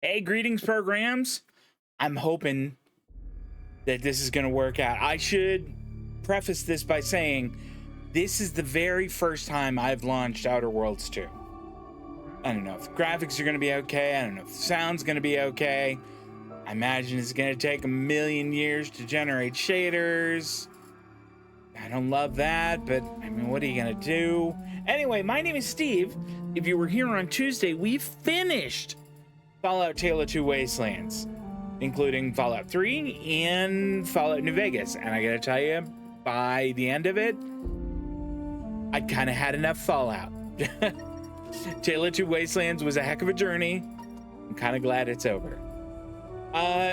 Hey, greetings, programs. I'm hoping that this is going to work out. I should preface this by saying this is the very first time I've launched Outer Worlds 2. I don't know if the graphics are going to be okay. I don't know if the sound's going to be okay. I imagine it's going to take a million years to generate shaders. I don't love that, but I mean, what are you going to do? Anyway, my name is Steve. If you were here on Tuesday, we finished Fallout Tale of Two Wastelands, including Fallout 3 and Fallout New Vegas. And I gotta tell you, by the end of it, I kind of had enough Fallout. Tale of Two Wastelands was a heck of a journey. I'm kind of glad it's over.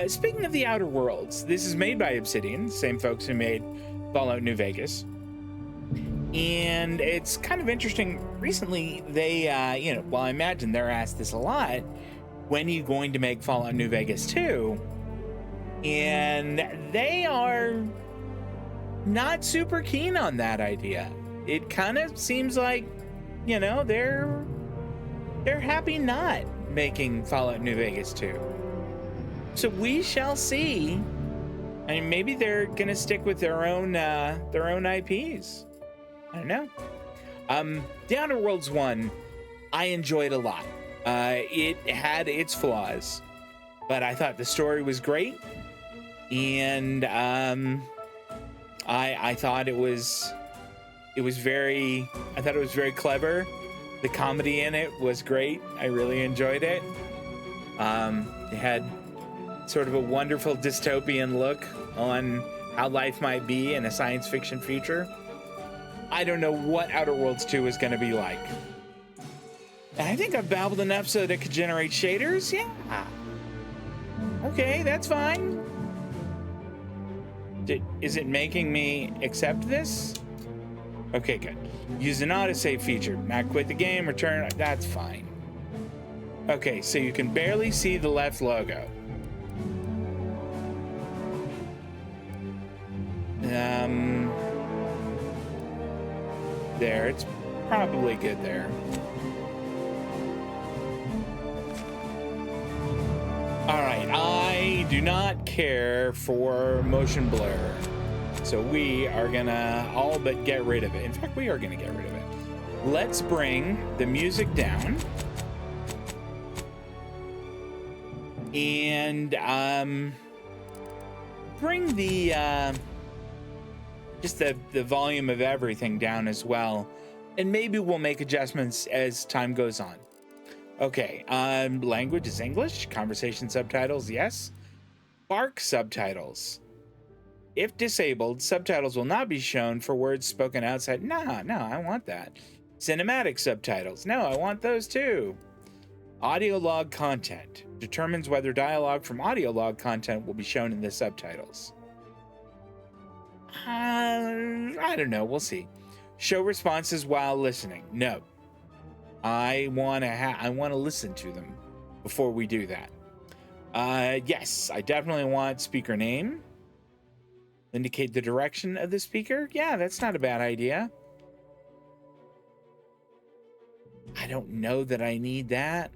Speaking of the Outer Worlds, this is made by Obsidian, same folks who made Fallout New Vegas. And it's kind of interesting. Recently, they, well, I imagine they're asked this a lot. When are you going to make Fallout New Vegas 2? And they are not super keen on that idea. It kind of seems like, they're happy not making Fallout New Vegas 2. So we shall see. I mean, maybe they're gonna stick with their own IPs. I don't know. The Outer Worlds 1, I enjoyed a lot. It had its flaws, but I thought the story was great, and I thought it was very clever. The comedy in it was great. I really enjoyed it. It had sort of a wonderful dystopian look on how life might be in a science fiction future. I don't know what Outer Worlds 2 is going to be like. I think I've babbled enough so that it could generate shaders. Yeah. Okay, that's fine. Is it making me accept this? Okay, good. Use an autosave feature. Not quit the game, return. That's fine. Okay, so you can barely see the left logo. There, it's probably good there. All right, I do not care for motion blur, so we are gonna all but get rid of it. In fact, we are gonna get rid of it. Let's bring the music down and bring the just the volume of everything down as well, and maybe we'll make adjustments as time goes on. Okay, language is English. Conversation subtitles, yes. Bark subtitles. If disabled, subtitles will not be shown for words spoken outside. No, I want that. Cinematic subtitles. No, I want those too. Audio log content. Determines whether dialogue from audio log content will be shown in the subtitles. I don't know. We'll see. Show responses while listening. No. I want to listen to them before we do that. Yes, I definitely want speaker name. Indicate the direction of the speaker. Yeah, that's not a bad idea. I don't know that I need that.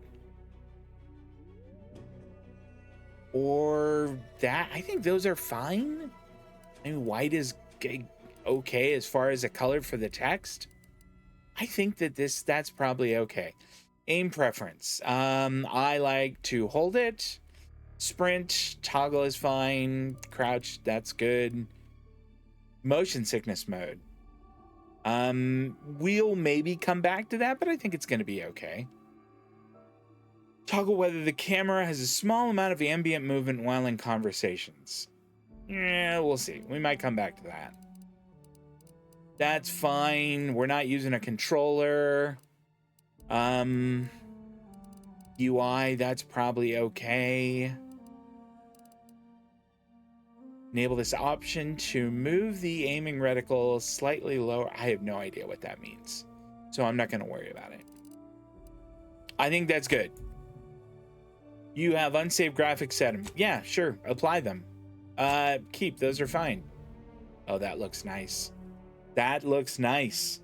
Or that. I think those are fine. I mean, white is okay as far as a color for the text. I think that that's probably okay. Aim preference. I like to hold it. Sprint, toggle is fine. Crouch, that's good. Motion sickness mode. We'll maybe come back to that, but I think it's going to be okay. Toggle whether the camera has a small amount of ambient movement while in conversations. Yeah, we'll see. We might come back to that. That's fine. We're not using a controller. UI, that's probably okay. Enable this option to move the aiming reticle slightly lower. I have no idea what that means, so I'm not going to worry about it. I think that's good. You have unsaved graphics set them. Yeah, sure. Apply them. Keep. Those are fine. Oh, that looks nice. That looks nice.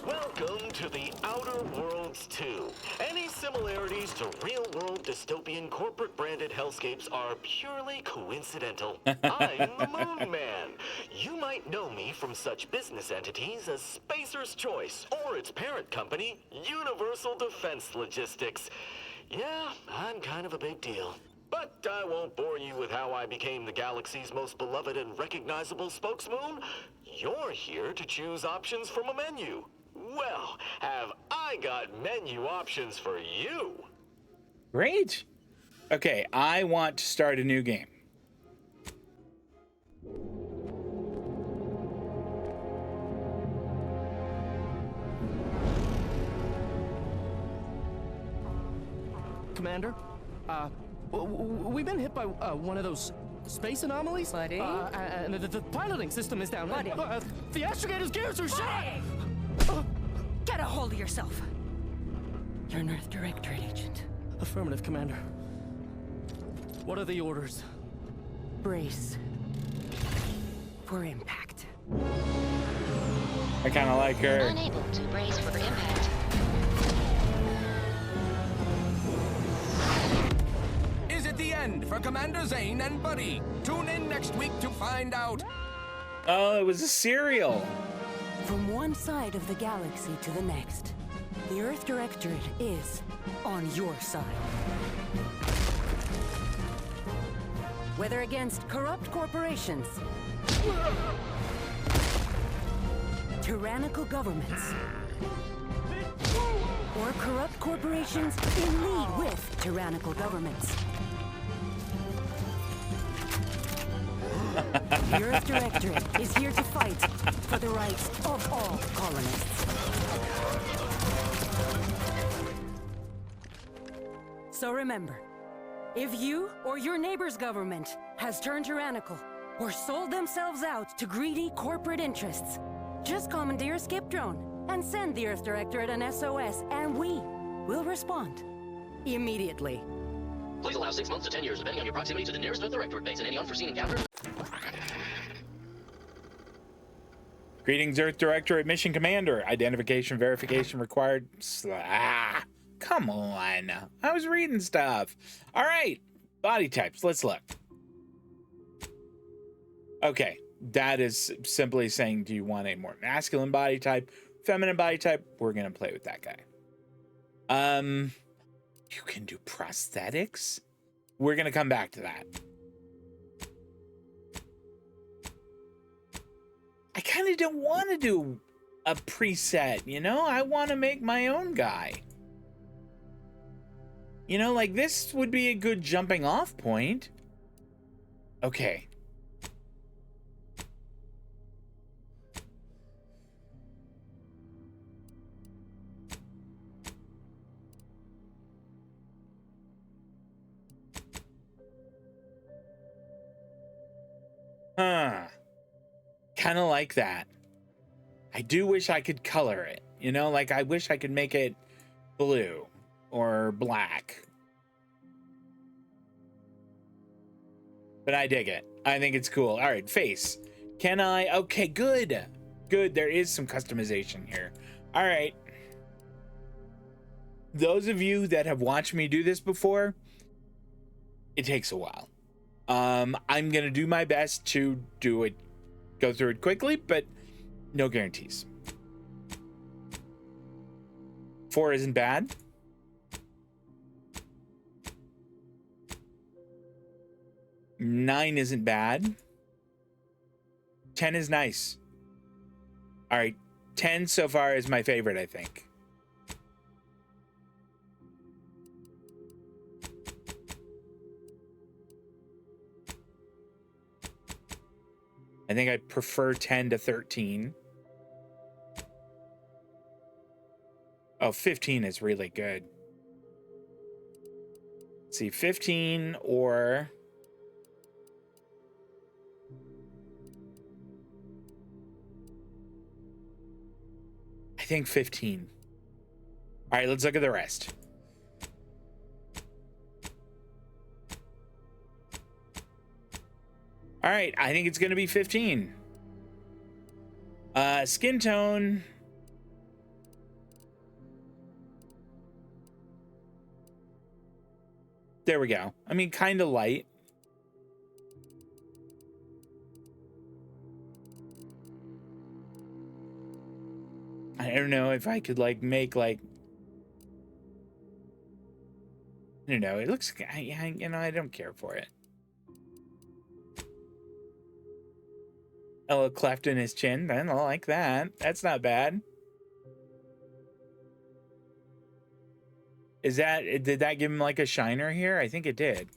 Welcome to the Outer Worlds 2. Any similarities to real-world dystopian corporate-branded hellscapes are purely coincidental. I'm the Moon Man. You might know me from such business entities as Spacer's Choice or its parent company, Universal Defense Logistics. Yeah, I'm kind of a big deal. But I won't bore you with how I became the galaxy's most beloved and recognizable spokesmoon. You're here to choose options from a menu. Well, have I got menu options for you? Great. Okay, I want to start a new game. Commander, we've been hit by one of those space anomalies. Buddy? And the piloting system is down. Buddy? The astrogator's gears are shot! Get a hold of yourself. You're an Earth Directorate agent. Affirmative, Commander. What are the orders? Brace for impact. I kind of like her. Unable to brace for impact. Is it the end for Commander Zane and Buddy? Tune in next week to find out. Oh, it was a cereal. From one side of the galaxy to the next, the Earth Directorate is on your side. Whether against corrupt corporations, tyrannical governments, or corrupt corporations in league with tyrannical governments. The Earth Directorate is here to fight for the rights of all colonists. So remember, if you or your neighbor's government has turned tyrannical or sold themselves out to greedy corporate interests, just commandeer a skip drone and send the Earth Directorate an SOS, and we will respond immediately. Please allow 6 months to 10 years, depending on your proximity to the nearest Earth Directorate base and any unforeseen encounters. Greetings, Earth Directorate Mission Commander. Identification verification required. Come on. I was reading stuff. All right. Body types. Let's look. Okay. That is simply saying, do you want a more masculine body type, feminine body type? We're going to play with that guy. You can do prosthetics. We're going to come back to that. I kind of don't want to do a preset, you know? I want to make my own guy. You know, like this would be a good jumping off point. Okay. Huh. Kind of like that. I do wish I could color it. You know, like I wish I could make it blue or black. But I dig it. I think it's cool. All right, face. Can I? Okay, good. Good. There is some customization here. All right. Those of you that have watched me do this before, it takes a while. I'm going to do my best to do it, go through it quickly, but no guarantees. 4 isn't bad. Nine isn't bad. 10 is nice. All right, 10 so far is my favorite, I think. I think I prefer 10 to 13. Oh, 15 is really good. Let's see, 15 or... I think 15. All right, let's look at the rest. All right, I think it's going to be 15. Skin tone. There we go. I mean, kind of light. I don't know if I could like make like, I don't know. It looks, you know, I don't care for it. A little cleft in his chin. I don't like that. That's not bad. Is that, did that give him like a shiner here? I think it did.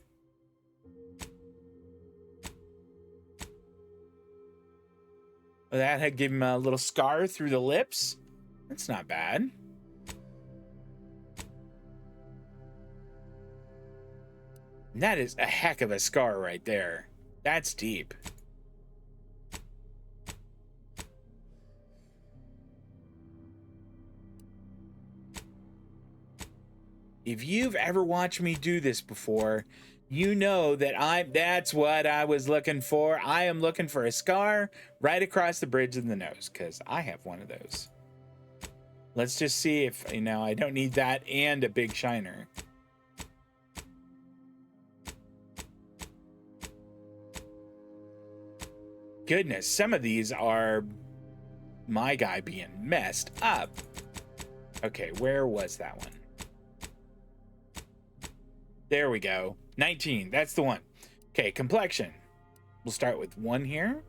Well, that had given him a little scar through the lips. That's not bad. And that is a heck of a scar right there. That's deep. If you've ever watched me do this before, you know that that's what I was looking for. I am looking for a scar right across the bridge of the nose, because I have one of those. Let's just see if, you know, I don't need that and a big shiner. Goodness, some of these are my guy being messed up. Okay, where was that one? There we go. 19, that's the one. Okay, complexion. We'll start with 1 here.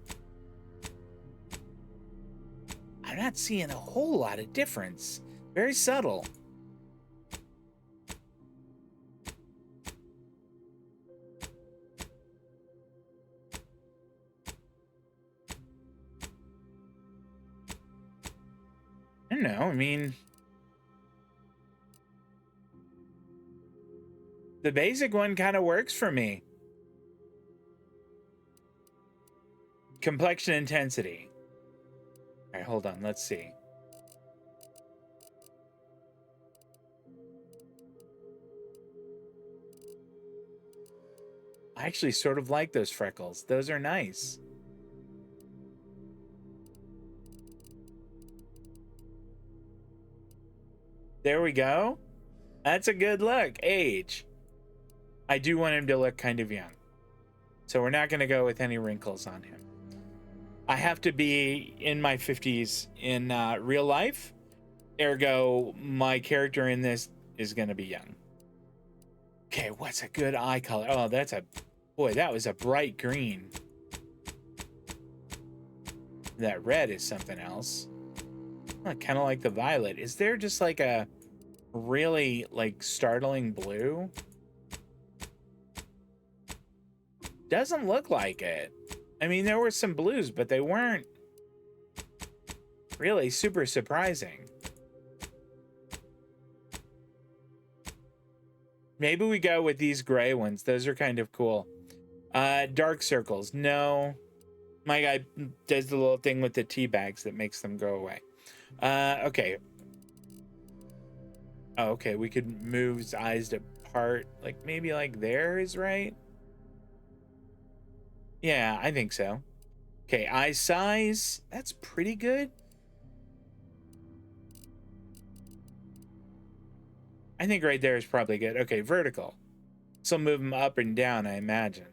I'm not seeing a whole lot of difference. Very subtle. I don't know, I mean, the basic one kind of works for me. Complexion intensity. All right, hold on, let's see. I actually sort of like those freckles. Those are nice. There we go. That's a good look. Age. I do want him to look kind of young. So we're not going to go with any wrinkles on him. I have to be in my 50s in real life. Ergo, my character in this is going to be young. Okay, what's a good eye color? Oh, that's a... Boy, that was a bright green. That red is something else. Kind of like the violet. Is there just like a really like startling blue? Doesn't look like it. I mean, there were some blues, but they weren't really super surprising. Maybe we go with these gray ones. Those are kind of cool. Dark circles. No. My guy does the little thing with the tea bags that makes them go away. Okay. Oh, okay, we could move his eyes apart. Like, maybe like there is right? Yeah, I think so. Okay, eye size. That's pretty good. I think right there is probably good. Okay, vertical. So move them up and down, I imagine.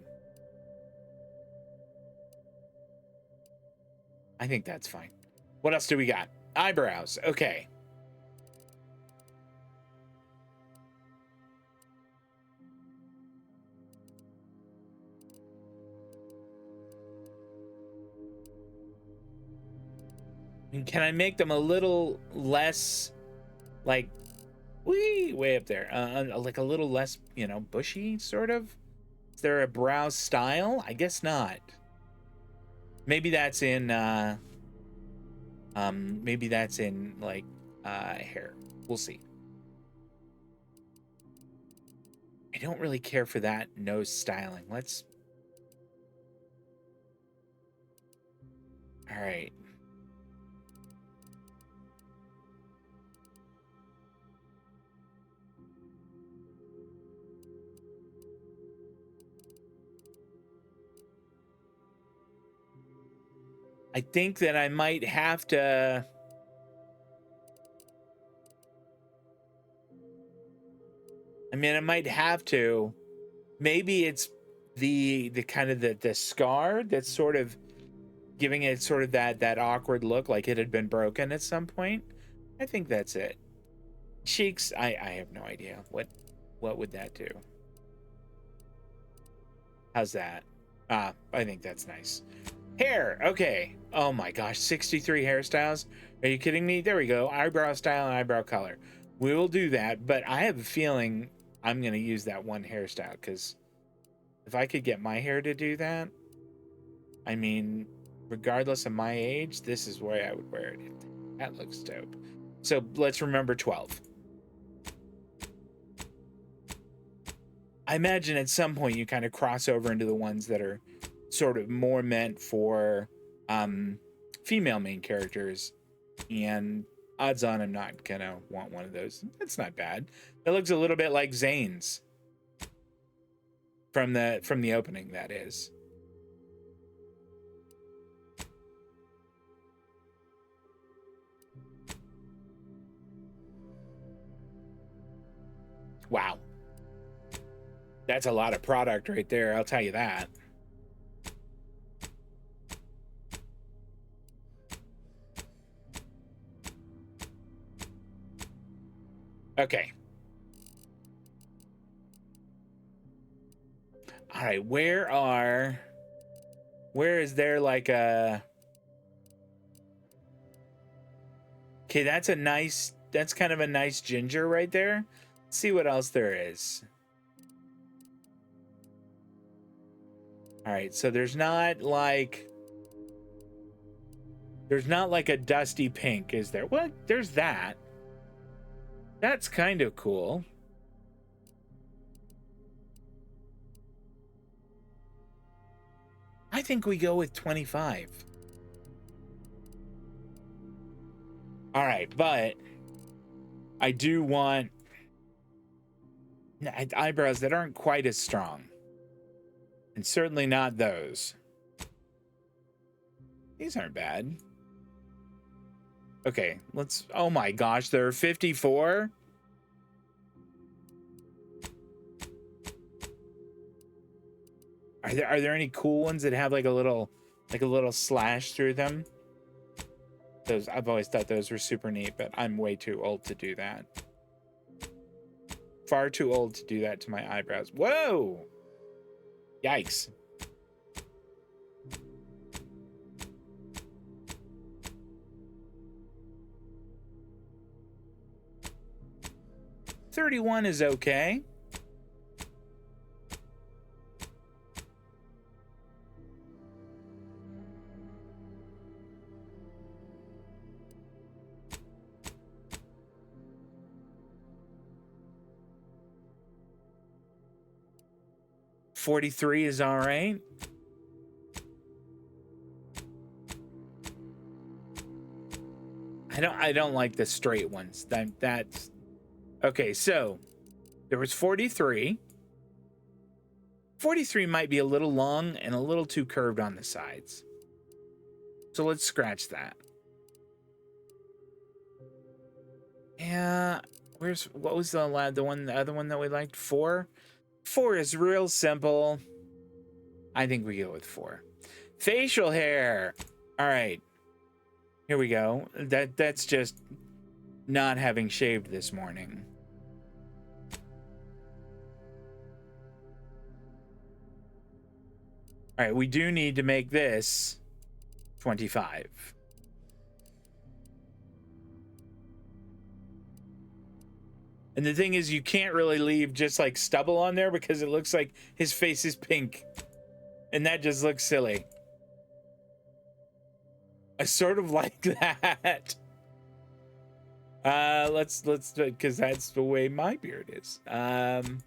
I think that's fine. What else do we got? Eyebrows. Okay. And can I make them a little less, like, way up there? Like a little less, you know, bushy, sort of? Is there a brow style? I guess not. Maybe that's in, maybe that's in, like, hair. We'll see. I don't really care for that nose styling. Let's... All right. I think that I might have to... I mean, I might have to maybe it's the kind of the scar that's sort of giving it sort of that awkward look, like it had been broken at some point. I think that's it. Cheeks, I have no idea. What would that do? How's that? I think that's nice. Hair, okay. Oh my gosh, 63 hairstyles. Are you kidding me? There we go. Eyebrow style and eyebrow color. We will do that, but I have a feeling I'm gonna use that one hairstyle, because if I could get my hair to do that, I mean, regardless of my age, this is where I would wear it. That looks dope. So let's remember 12. I imagine at some point you kind of cross over into the ones that are sort of more meant for female main characters, and odds on I'm not gonna want one of those. That's not bad. That looks a little bit like Zane's from the opening, that is. Wow. That's a lot of product right there, I'll tell you that. Okay. All right, where is there like a... Okay, that's kind of a nice ginger right there. Let's see what else there is. All right, so there's not like a dusty pink, is there? Well, there's that. That's kind of cool. I think we go with 25. All right, but I do want eyebrows that aren't quite as strong. And certainly not those. These aren't bad. Okay, let's... Oh my gosh, there are 54? Are there any cool ones that have like a little slash through them? Those, I've always thought those were super neat, but I'm way too old to do that. Far too old to do that to my eyebrows. Whoa! Yikes. $31 is okay. $43 is all right. I don't like the straight ones. That's okay. So there was 43. 43 might be a little long and a little too curved on the sides. So let's scratch that. Yeah, what was the other one that we liked? 4. 4 is real simple. I think we go with 4. Facial hair. All right. Here we go. That's just not having shaved this morning. All right, we do need to make this 25. And the thing is, you can't really leave just like stubble on there because it looks like his face is pink. And that just looks silly. I sort of like that. Let's do it because that's the way my beard is. Kind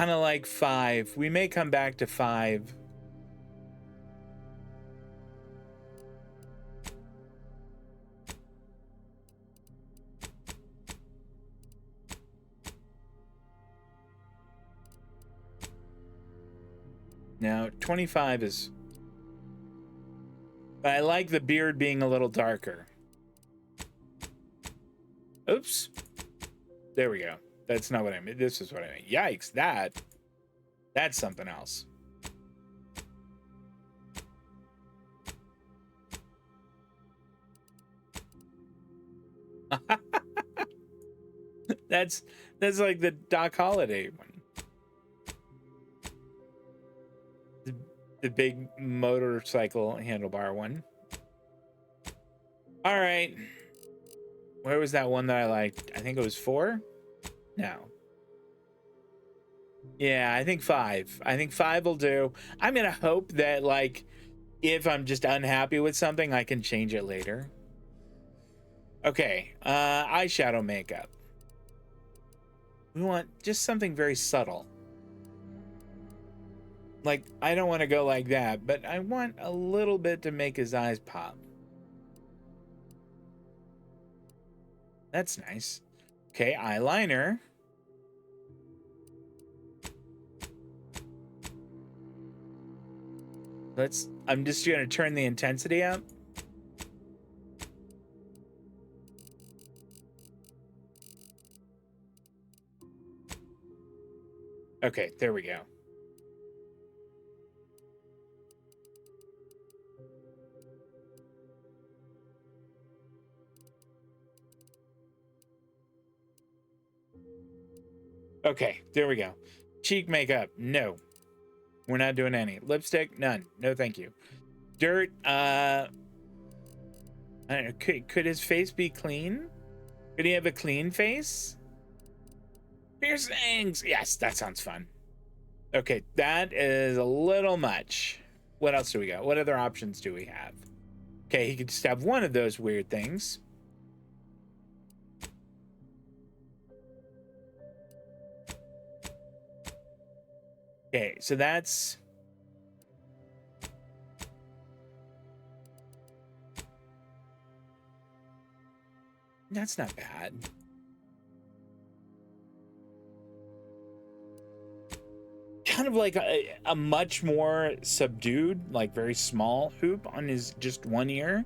of like 5. We may come back to 5. Now, 25 is... But I like the beard being a little darker. Oops. There we go. That's not what I meant. This is what I meant. Yikes, that's something else. That's like the Doc Holliday one. The big motorcycle handlebar one. All right. Where was that one that I liked? I think it was 4? No. Yeah, I think 5. I think 5 will do. I'm going to hope that, like, if I'm just unhappy with something, I can change it later. Okay, eyeshadow makeup. We want just something very subtle. Like, I don't want to go like that, but I want a little bit to make his eyes pop. That's nice. Okay, eyeliner. I'm just gonna turn the intensity up. Okay, there we go. Okay, there we go. Cheek makeup, no. We're not doing any. Lipstick, none. No, thank you. Dirt, I don't know, could his face be clean? Could he have a clean face? Piercings! Yes, that sounds fun. Okay, that is a little much. What else do we got? What other options do we have? Okay, he could just have one of those weird things. Okay, so that's... That's not bad. Kind of like a much more subdued, like very small hoop on his just one ear.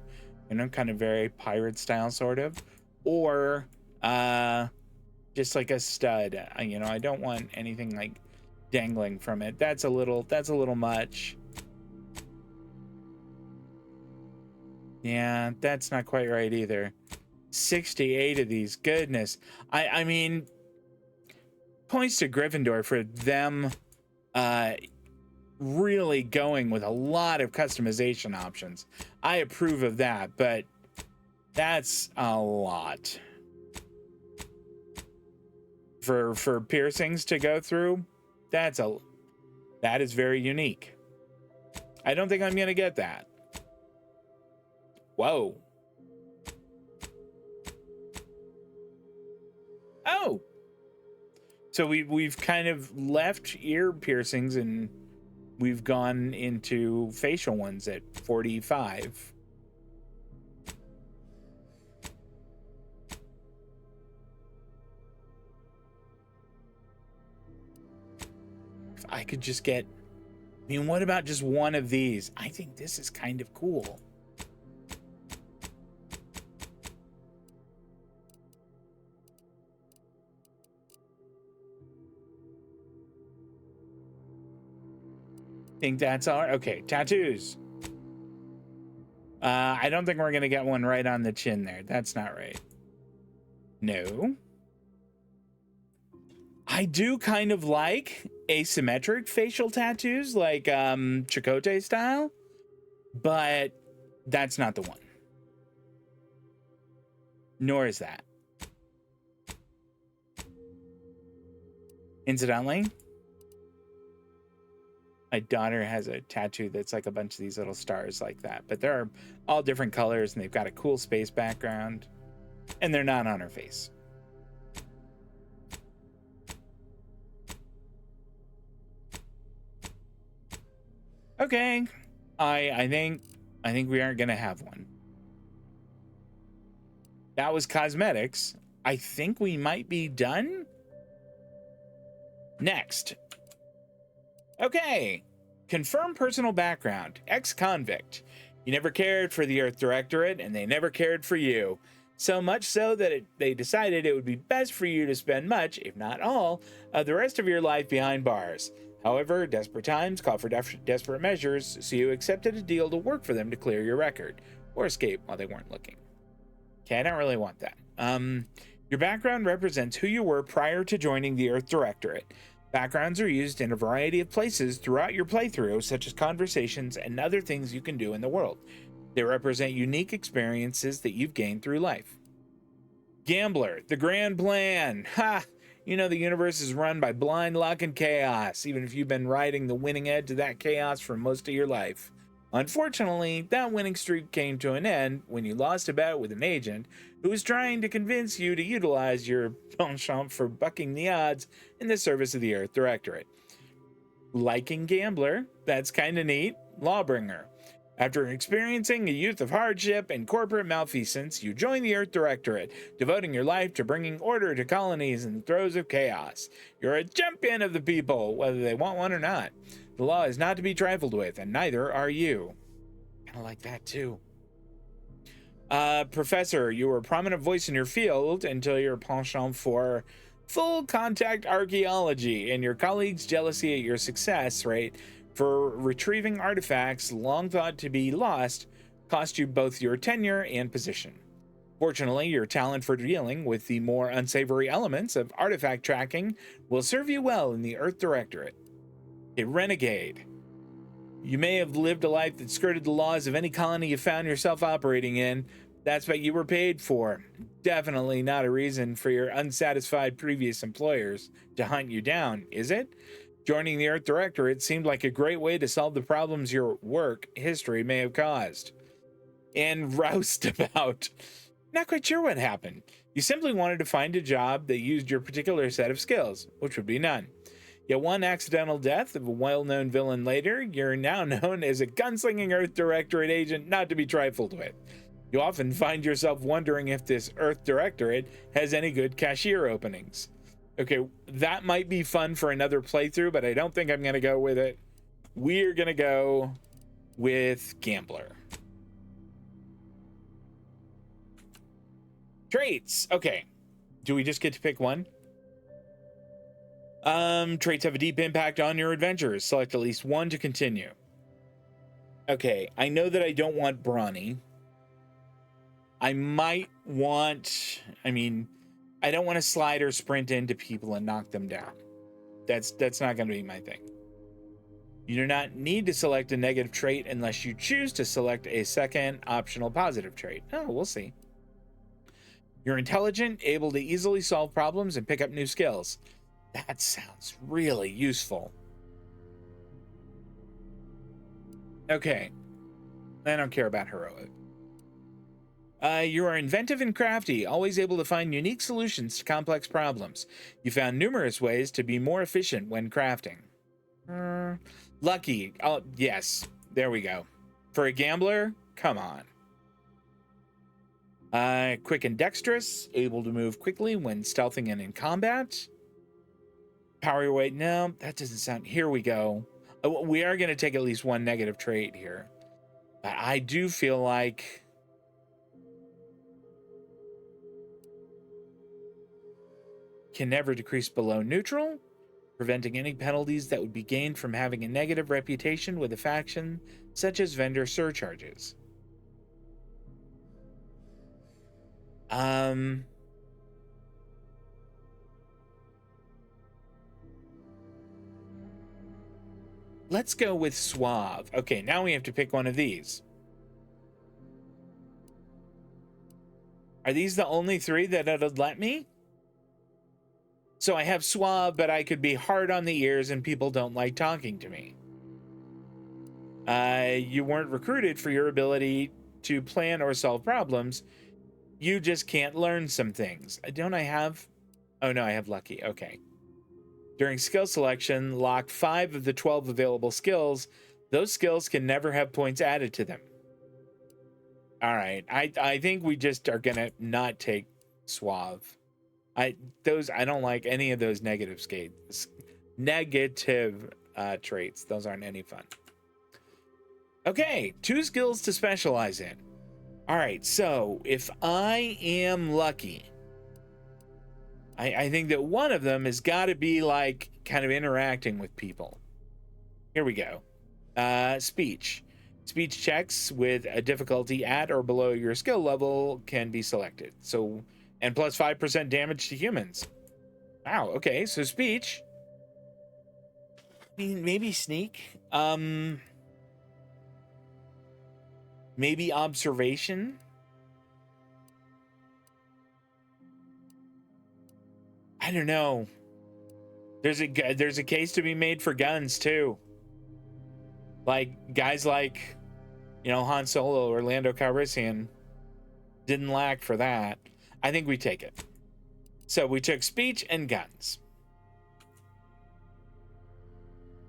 You know, kind of very pirate style sort of. Or just like a stud. You know, I don't want anything like dangling from it. That's a little much. Yeah, that's not quite right either. 68 of these, goodness. I mean, points to Gryffindor for them really going with a lot of customization options. I approve of that, but that's a lot for piercings to go through. That is very unique. I don't think I'm gonna get that. Whoa. Oh, so we've kind of left ear piercings and we've gone into facial ones at 45. If I could just get, I mean, what about just one of these? I think this is kind of cool. Think that's all right? Okay, tattoos. I don't think we're gonna get one right on the chin there. That's not right. No. I do kind of like asymmetric facial tattoos, like Chakotay style, but that's not the one. Nor is that. Incidentally, my daughter has a tattoo that's like a bunch of these little stars like that, but they're all different colors and they've got a cool space background and they're not on her face. Okay. I think we aren't gonna have one. That was cosmetics. I think we might be done. Next. Okay. Confirm personal background. Ex-convict. You never cared for the Earth Directorate, and they never cared for you. So much so that they decided it would be best for you to spend much, if not all, of the rest of your life behind bars. However, desperate times call for desperate measures, so you accepted a deal to work for them to clear your record, or escape while they weren't looking. Okay, I don't really want that. Your background represents who you were prior to joining the Earth Directorate. Backgrounds are used in a variety of places throughout your playthrough, such as conversations and other things you can do in the world. They represent unique experiences that you've gained through life. Gambler, the grand plan. Ha! You know the universe is run by blind luck and chaos, even if you've been riding the winning edge of that chaos for most of your life. Unfortunately, that winning streak came to an end when you lost a bet with an agent who was trying to convince you to utilize your penchant for bucking the odds in the service of the Earth Directorate. Liking Gambler, that's kinda neat. Lawbringer. After experiencing a youth of hardship and corporate malfeasance, you join the Earth Directorate, devoting your life to bringing order to colonies in the throes of chaos. You're a champion of the people, whether they want one or not. The law is not to be trifled with, and neither are you. Kind of like that, too. Professor, you were a prominent voice in your field until your penchant for full contact archaeology and your colleagues' jealousy at your success rate for retrieving artifacts long thought to be lost cost you both your tenure and position. Fortunately, your talent for dealing with the more unsavory elements of artifact tracking will serve you well in the Earth Directorate. A renegade. You may have lived a life that skirted the laws of any colony you found yourself operating in. That's what you were paid for. Definitely not a reason for your unsatisfied previous employers to hunt you down, is it? Joining the Earth Directorate seemed like a great way to solve the problems your work history may have caused. And roustabout. Not quite sure what happened. You simply wanted to find a job that used your particular set of skills, which would be none. Yet one accidental death of a well-known villain later, you're now known as a gunslinging Earth Directorate agent not to be trifled with. You often find yourself wondering if this Earth Directorate has any good cashier openings. Okay, that might be fun for another playthrough, but I don't think I'm going to go with it. We're going to go with Gambler. Traits. Okay. Do we just get to pick one? Traits have a deep impact on your adventures. Select at least one to continue. Okay, I know that I don't want Brawny. I might want... I don't want to slide or sprint into people and knock them down. That's not going to be my thing. You do not need to select a negative trait unless you choose to select a second optional positive trait. Oh, we'll see. You're intelligent, able to easily solve problems and pick up new skills. That sounds really useful. Okay. I don't care about heroic. You are inventive and crafty, always able to find unique solutions to complex problems. You found numerous ways to be more efficient when crafting. Lucky. Oh, yes. There we go. For a gambler, come on. Quick and dexterous, able to move quickly when stealthing and in combat. Power your weight. No, that doesn't sound... Here we go. We are going to take at least one negative trait here. But I do feel like... Can never decrease below neutral, preventing any penalties that would be gained from having a negative reputation with a faction, such as vendor surcharges. Let's go with suave. Okay, now we have to pick one of these. Are these the only three that it'll let me? So I have suave, but I could be hard on the ears and people don't like talking to me. You weren't recruited for your ability to plan or solve problems. You just can't learn some things. Don't I have... Oh, no, I have lucky. Okay. During skill selection, lock 5 of the 12 available skills. Those skills can never have points added to them. All right. I think we just are going to not take suave. I don't like any of those negative traits. Those aren't any fun. Okay, 2 skills to specialize in. All right, so if I am lucky, I think that one of them has got to be like kind of interacting with people. Here we go. Speech. Speech checks with a difficulty at or below your skill level can be selected. So, and plus 5% damage to humans. Wow, okay, so speech. I mean, maybe sneak. Maybe observation. I don't know. There's a case to be made for guns too. Like guys like, Han Solo or Lando Calrissian didn't lack for that. I think we take it. So we took speech and guns.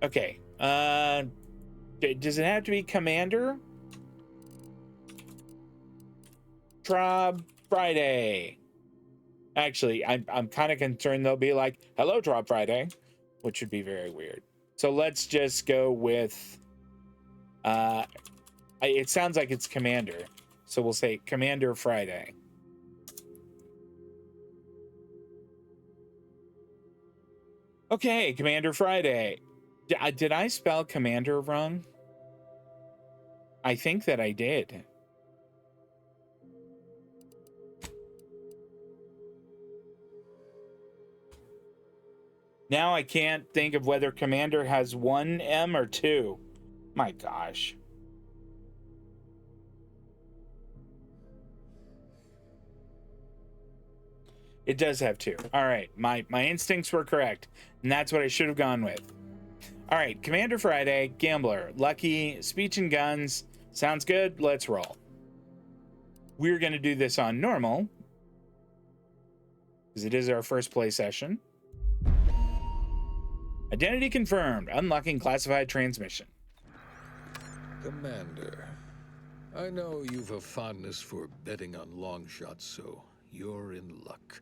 Okay. Does it have to be commander? Trob Friday. Actually, I'm kind of concerned they'll be like, hello, Drop Friday, which would be very weird. So let's just go with, it sounds like it's Commander. So we'll say Commander Friday. Okay, Commander Friday. Did I spell Commander wrong? I think that I did. Now I can't think of whether Commander has one M or two. My gosh. It does have two. All right, my instincts were correct, and that's what I should have gone with. All right, Commander Friday, Gambler, Lucky, Speech and Guns. Sounds good. Let's roll. We're going to do this on normal, because it is our first play session. Identity confirmed. Unlocking classified transmission. Commander, I know you've a fondness for betting on long shots, so you're in luck.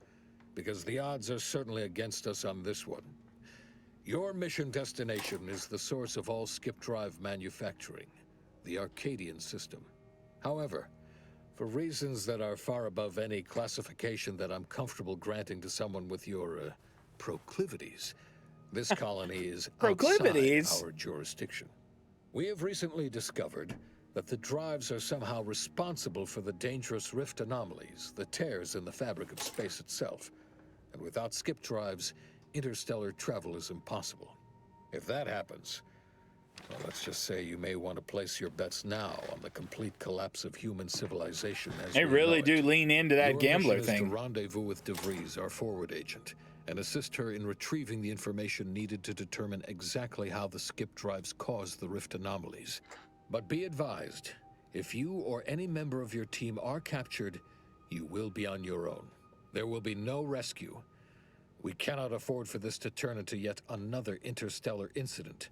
Because the odds are certainly against us on this one. Your mission destination is the source of all skip drive manufacturing, the Arcadian system. However, for reasons that are far above any classification that I'm comfortable granting to someone with your proclivities, this colony is outside our jurisdiction. We have recently discovered that the drives are somehow responsible for the dangerous rift anomalies, the tears in the fabric of space itself. And without skip drives, interstellar travel is impossible. If that happens, well, let's just say you may want to place your bets now on the complete collapse of human civilization as they really do lean into that gambler thing. Your mission is to rendezvous with DeVries, our forward agent, and assist her in retrieving the information needed to determine exactly how the skip drives cause the rift anomalies. But be advised, if you or any member of your team are captured, you will be on your own. There will be no rescue. We cannot afford for this to turn into yet another interstellar incident,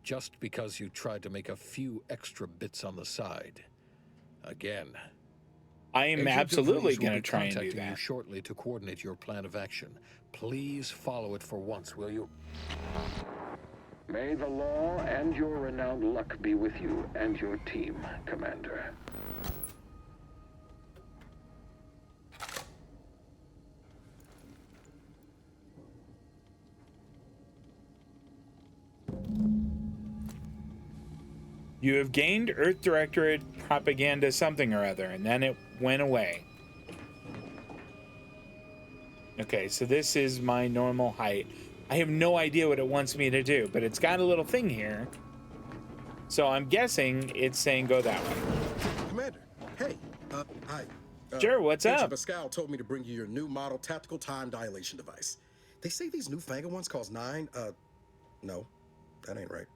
just because you tried to make a few extra bits on the side. Again. I am absolutely going to try and do contacting that. you shortly to coordinate your plan of action. Please follow it for once, will you? May the law and your renowned luck be with you and your team, Commander. You have gained Earth Directorate propaganda something or other, and then it went away. Okay, so this is my normal height. I have no idea what it wants me to do, but it's got a little thing here. So I'm guessing it's saying go that way. Commander, hey, hi. Sure, what's Agent up? Pascal told me to bring you your new model tactical time dilation device. They say these newfangled ones cause no, that ain't right.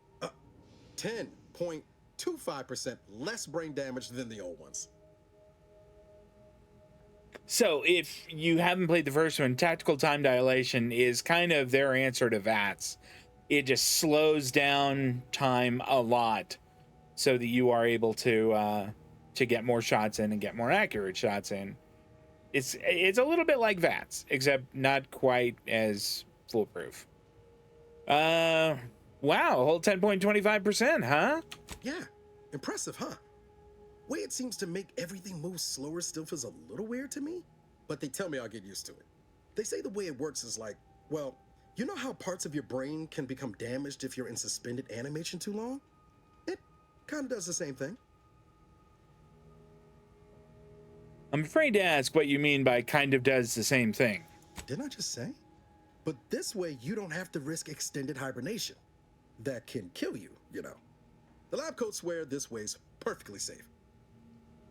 10.25% less brain damage than the old ones. So if you haven't played the first one, tactical time dilation is kind of their answer to VATS. It just slows down time a lot so that you are able to get more shots in and get more accurate shots in. It's a little bit like VATS, except not quite as foolproof. Wow, a whole 10.25%, huh? Yeah, impressive, huh? way it seems to make everything move slower still feels a little weird to me, but they tell me I'll get used to it. They say the way it works is like, well, you know how parts of your brain can become damaged if you're in suspended animation too long? It kind of does the same thing. I'm afraid to ask what you mean by kind of does the same thing. Didn't I just say? But this way, you don't have to risk extended hibernation. That can kill you, you know. The lab coats swear this way's perfectly safe.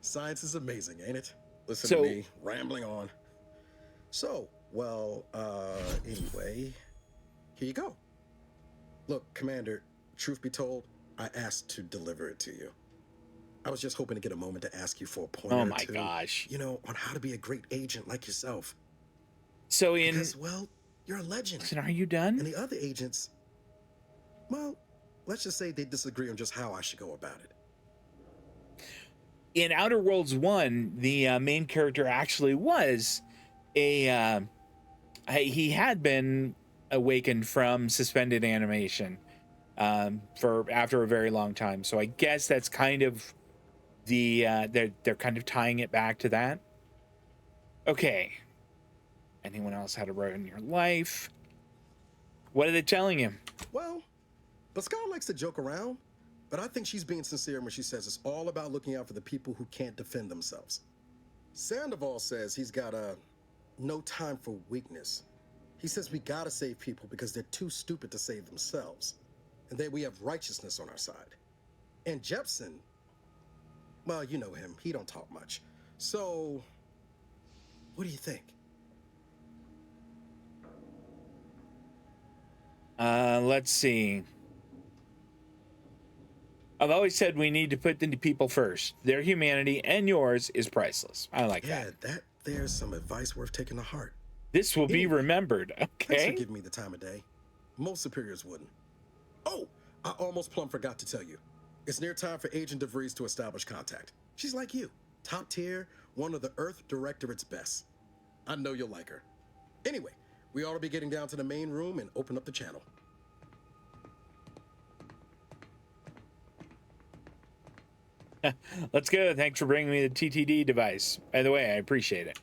Science is amazing, ain't it? Listen to me, rambling on. So, well, anyway, here you go. Look, Commander, truth be told, I asked to deliver it to you. I was just hoping to get a moment to ask you for a pointer Oh or my two, gosh. you know, on how to be a great agent like yourself. So Because, well, you're a legend. Listen, are you done? And the other agents, well, let's just say they disagree on just how I should go about it. In Outer Worlds 1, the main character actually was he had been awakened from suspended animation for after a very long time. So I guess that's kind of the they're kind of tying it back to that. Okay. Anyone else had a role in your life? What are they telling him? Well, Pascal likes to joke around, but I think she's being sincere when she says it's all about looking out for the people who can't defend themselves. Sandoval says he's got no time for weakness. He says we gotta save people because they're too stupid to save themselves, and that we have righteousness on our side. And Jepson, well, you know him, he don't talk much. So, what do you think? Let's see. I've always said we need to put the people first. Their humanity and yours is priceless. I like that. Yeah, there's some advice worth taking to heart. This will be remembered. Thanks Okay. for giving me the time of day. Most superiors wouldn't. Oh, I almost plumb forgot to tell you. It's near time for Agent DeVries to establish contact. She's like you, top tier, one of the Earth Directorate's best. I know you'll like her. Anyway, we ought to be getting down to the main room and open up the channel. Let's go. Thanks for bringing me the TTD device. By the way, I appreciate it.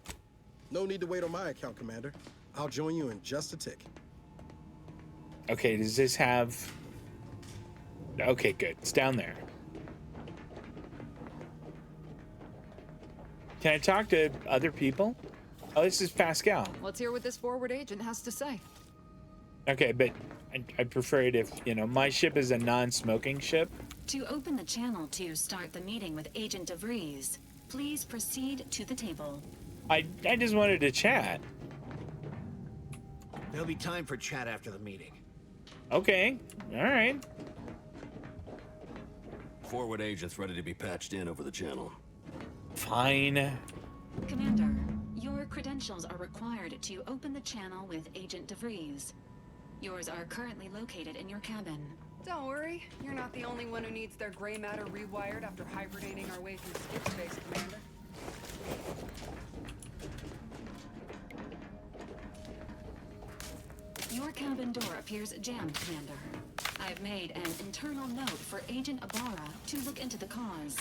No need to wait on my account, Commander. I'll join you in just a tick. Okay, does this have... Okay, good. It's down there. Can I talk to other people? Oh, this is Pascal. Let's hear what this forward agent has to say. Okay, but I'd prefer it if, you know, my ship is a non-smoking ship. To open the channel to start the meeting with Agent DeVries, please proceed to the table. I just wanted to chat. There'll be time for chat after the meeting. Okay, all right. Forward agents ready to be patched in over the channel. Fine. Commander, your credentials are required to open the channel with Agent DeVries. Yours are currently located in your cabin. Don't worry, you're not the only one who needs their gray matter rewired after hibernating our way through skip space, Commander. Your cabin door appears jammed, Commander. I've made an internal note for Agent Ibarra to look into the cause.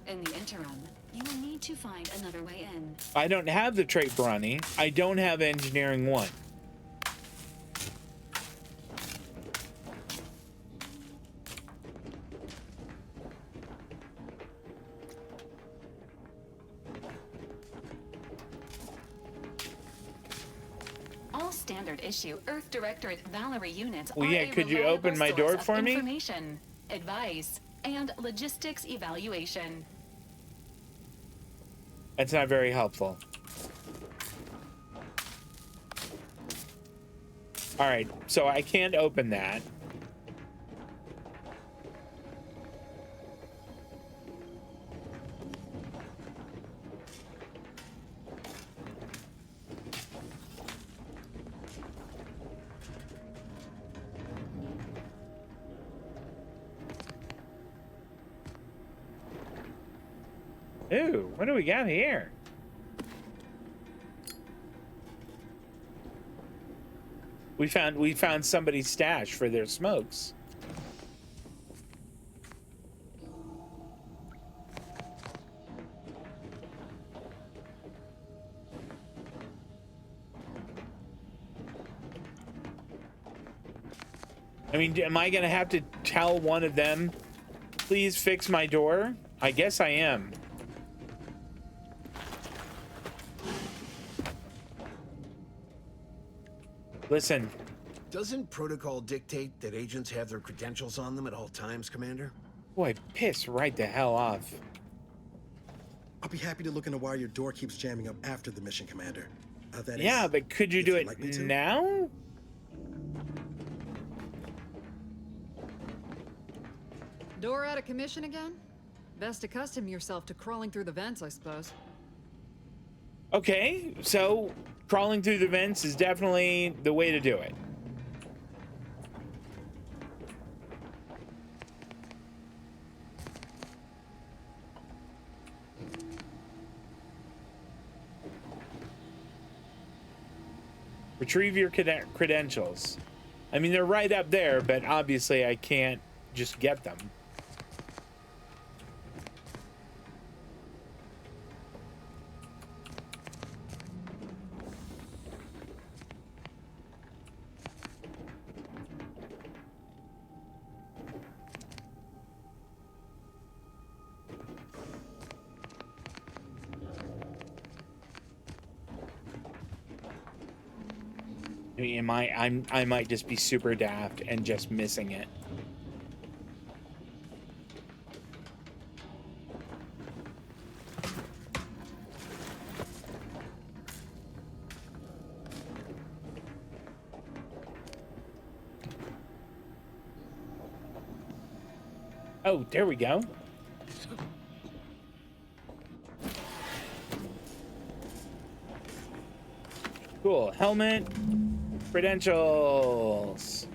In the interim, you will need to find another way in. I don't have the trait Brawny. I don't have Engineering 1. All standard issue Earth Directorate Valerie units Well, are yeah, a could you reliable open my source door of for me? Information, advice, and logistics evaluation. That's not very helpful. All right, so I can't open that. Ooh, what do we got here? We found somebody's stash for their smokes. I mean, am I gonna have to tell one of them, please fix my door? I guess I am. Listen. Doesn't protocol dictate that agents have their credentials on them at all times, Commander? Boy, piss right the hell off. I'll be happy to look into why your door keeps jamming up after the mission, Commander. Yeah, but could you do it now? Door out of commission again? Best accustom yourself to crawling through the vents, I suppose. Okay, so crawling through the vents is definitely the way to do it. Retrieve your credentials. I mean, they're right up there, but obviously I can't just get them. I mean, I might just be super daft and just missing it. Oh, there we go. Cool. Helmet. Credentials.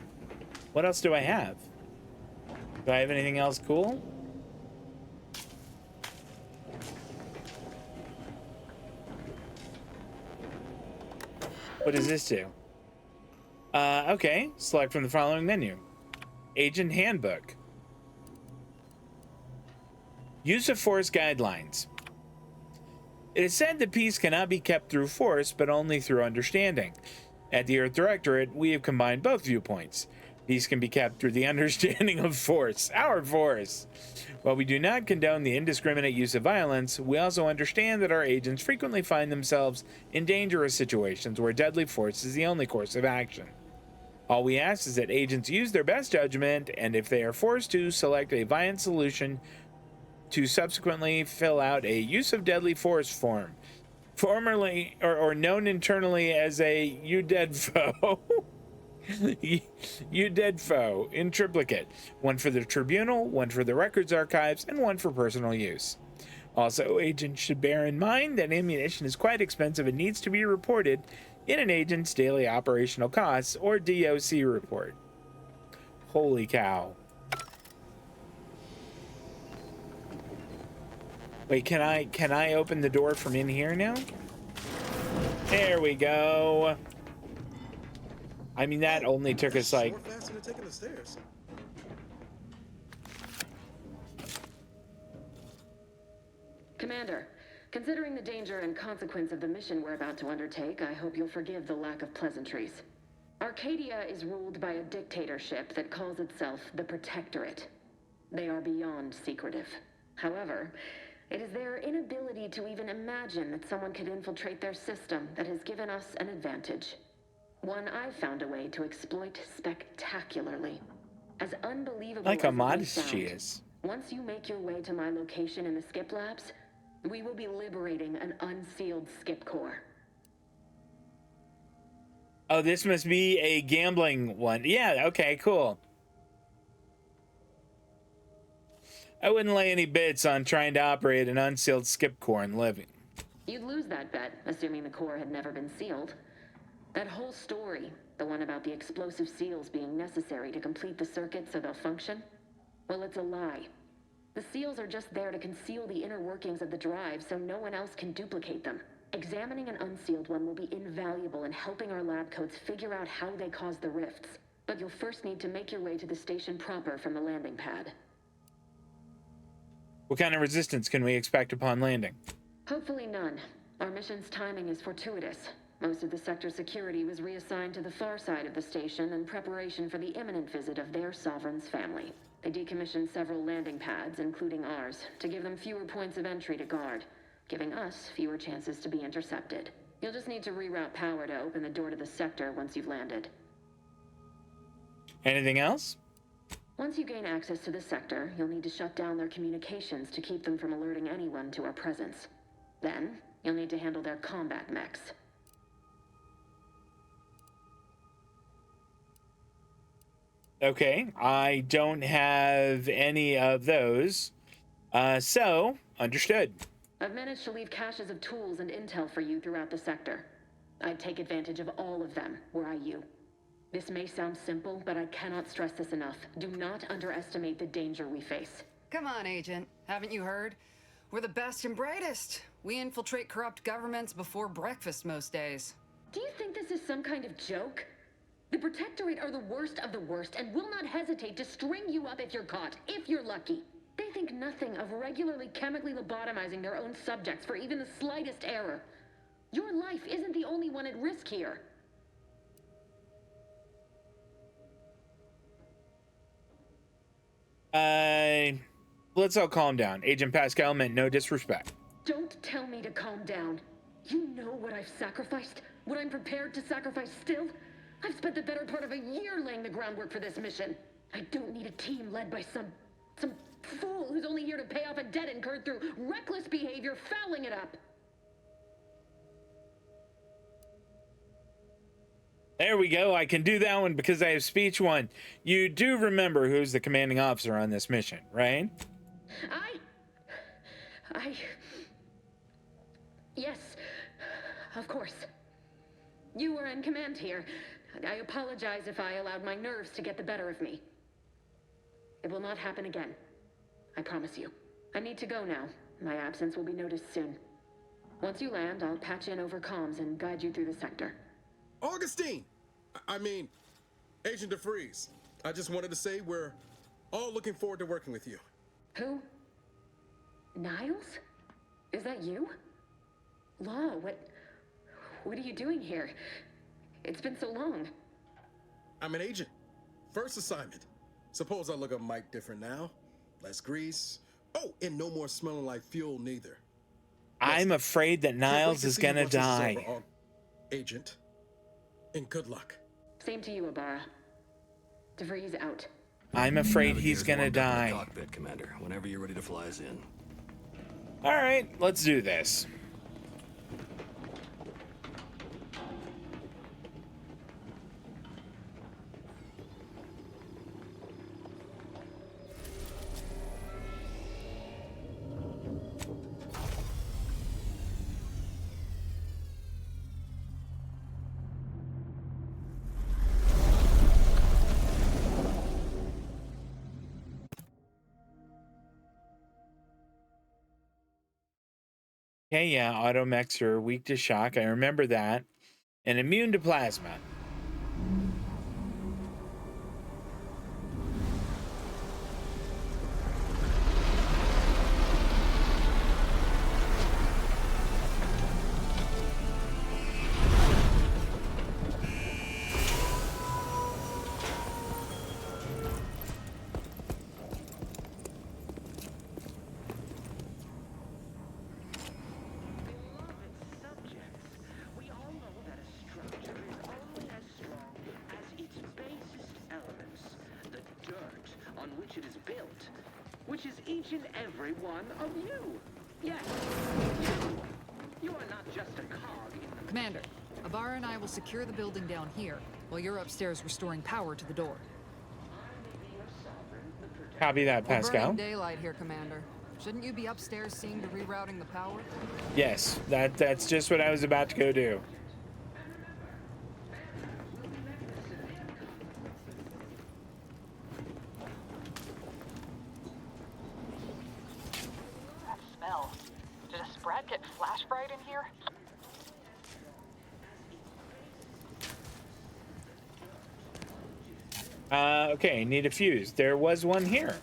What else do I have? Do I have anything else cool? What does this do? Okay. Select from the following menu. Agent Handbook. Use of Force Guidelines. It is said that peace cannot be kept through force, but only through understanding. At the Earth Directorate, we have combined both viewpoints. Peace can be kept through the understanding of force, our force. While we do not condone the indiscriminate use of violence, we also understand that our agents frequently find themselves in dangerous situations where deadly force is the only course of action. All we ask is that agents use their best judgment, and if they are forced to, select a violent solution to subsequently fill out a use of deadly force form, formerly or known internally as a "you dead foe." You dead foe in triplicate, one for the tribunal, one for the records archives, and one for personal use. Also, agents should bear in mind that ammunition is quite expensive and needs to be reported in an agent's daily operational costs or DOC report. Holy cow. Wait, can I open the door from in here now? There we go. I mean, that only took us like... More faster than taking the stairs. Commander, considering the danger and consequence of the mission we're about to undertake, I hope you'll forgive the lack of pleasantries. Arcadia is ruled by a dictatorship that calls itself the Protectorate. They are beyond secretive. However, it is their inability to even imagine that someone could infiltrate their system that has given us an advantage. One I've found a way to exploit spectacularly. As unbelievable like how as it may modest she sound, is. once you make your way to my location in the Skip Labs, we will be liberating an unsealed Skip core. Oh, this must be a gambling one. Yeah, okay, cool. I wouldn't lay any bets on trying to operate an unsealed skip core and living. You'd lose that bet, assuming the core had never been sealed. That whole story, the one about the explosive seals being necessary to complete the circuit so they'll function, well, it's a lie. The seals are just there to conceal the inner workings of the drive so no one else can duplicate them. Examining an unsealed one will be invaluable in helping our lab coats figure out how they caused the rifts. But you'll first need to make your way to the station proper from the landing pad. What kind of resistance can we expect upon landing? Hopefully none. Our mission's timing is fortuitous. Most of the sector's security was reassigned to the far side of the station in preparation for the imminent visit of their sovereign's family. They decommissioned several landing pads, including ours, to give them fewer points of entry to guard, giving us fewer chances to be intercepted. You'll just need to reroute power to open the door to the sector once you've landed. Anything else? Once you gain access to the sector, you'll need to shut down their communications to keep them from alerting anyone to our presence. Then, you'll need to handle their combat mechs. Okay, I don't have any of those. So, understood. I've managed to leave caches of tools and intel for you throughout the sector. I'd take advantage of all of them, were I you. This may sound simple, but I cannot stress this enough. Do not underestimate the danger we face. Come on, Agent. Haven't you heard? We're the best and brightest. We infiltrate corrupt governments before breakfast most days. Do you think this is some kind of joke? The Protectorate are the worst of the worst and will not hesitate to string you up if you're caught, if you're lucky. They think nothing of regularly chemically lobotomizing their own subjects for even the slightest error. Your life isn't the only one at risk here. Let's all calm down. Agent Pascal meant no disrespect. Don't tell me to calm down. You know what I've sacrificed? What I'm prepared to sacrifice still? I've spent the better part of a year laying the groundwork for this mission. I don't need a team led by some fool who's only here to pay off a debt incurred through reckless behavior, fouling it up. There we go. I can do that one because I have speech one. You do remember who's the commanding officer on this mission, right? Yes, of course. You were in command here. I apologize if I allowed my nerves to get the better of me. It will not happen again. I promise you. I need to go now. My absence will be noticed soon. Once you land, I'll patch in over comms and guide you through the sector. Augustine! I mean, Agent DeFreeze. I just wanted to say we're all looking forward to working with you. Who? Niles? Is that you? Law, what are you doing here? It's been so long. I'm an agent. First assignment. Suppose I look a mite different now. Less grease. Oh, and no more smelling like fuel neither. I'm afraid that Niles is gonna die. Agent. And good luck. Same to you, Ibarra. DeVries out. I'm afraid he's gonna die. Cockpit, Commander. Whenever you're ready to fly us in. All right, let's do this. Okay, yeah, automechs are weak to shock. I remember that. And immune to plasma. Which is each and every one of you. Yes, you are not just a cog in the... Commander, Ibarra and I will secure the building down here, while you're upstairs restoring power to the door. Copy that, Pascal. We're burning daylight here, Commander. Shouldn't you be upstairs seeing to rerouting the power? Yes, that's just what I was about to go do. Did a Sprat get flash fried in here? Okay, need a fuse. There was one here.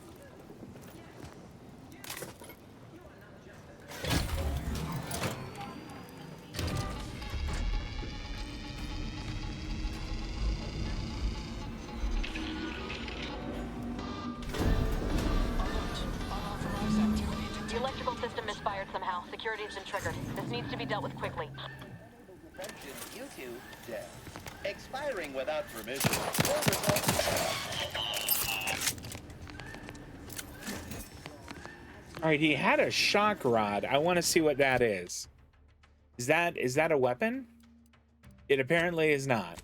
Security has been triggered. This needs to be dealt with quickly. YouTube death. Expiring without permission. All right, he had a shock rod. I want to see what that is. Is that a weapon? It apparently is not.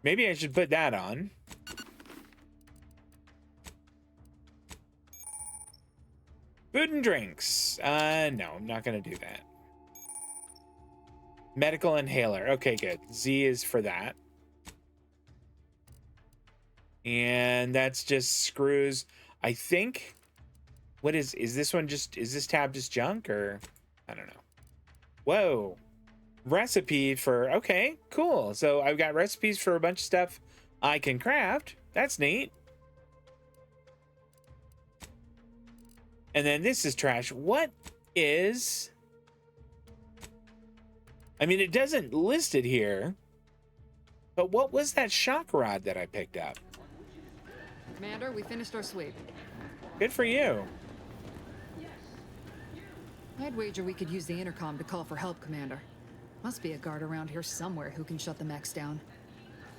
Maybe I should put that on. Food and drinks. No, I'm not gonna do that. Medical inhaler. Okay, good. Z is for that. And that's just screws. I think. What is this one just, is this tab just junk or? I don't know. Whoa. Recipe for, okay, cool. So I've got recipes for a bunch of stuff I can craft. That's neat. And then this is trash. What is... I mean, it doesn't list it here. But what was that shock rod that I picked up? Commander, we finished our sweep. Good for you. I'd wager we could use the intercom to call for help, Commander. Must be a guard around here somewhere who can shut the mechs down.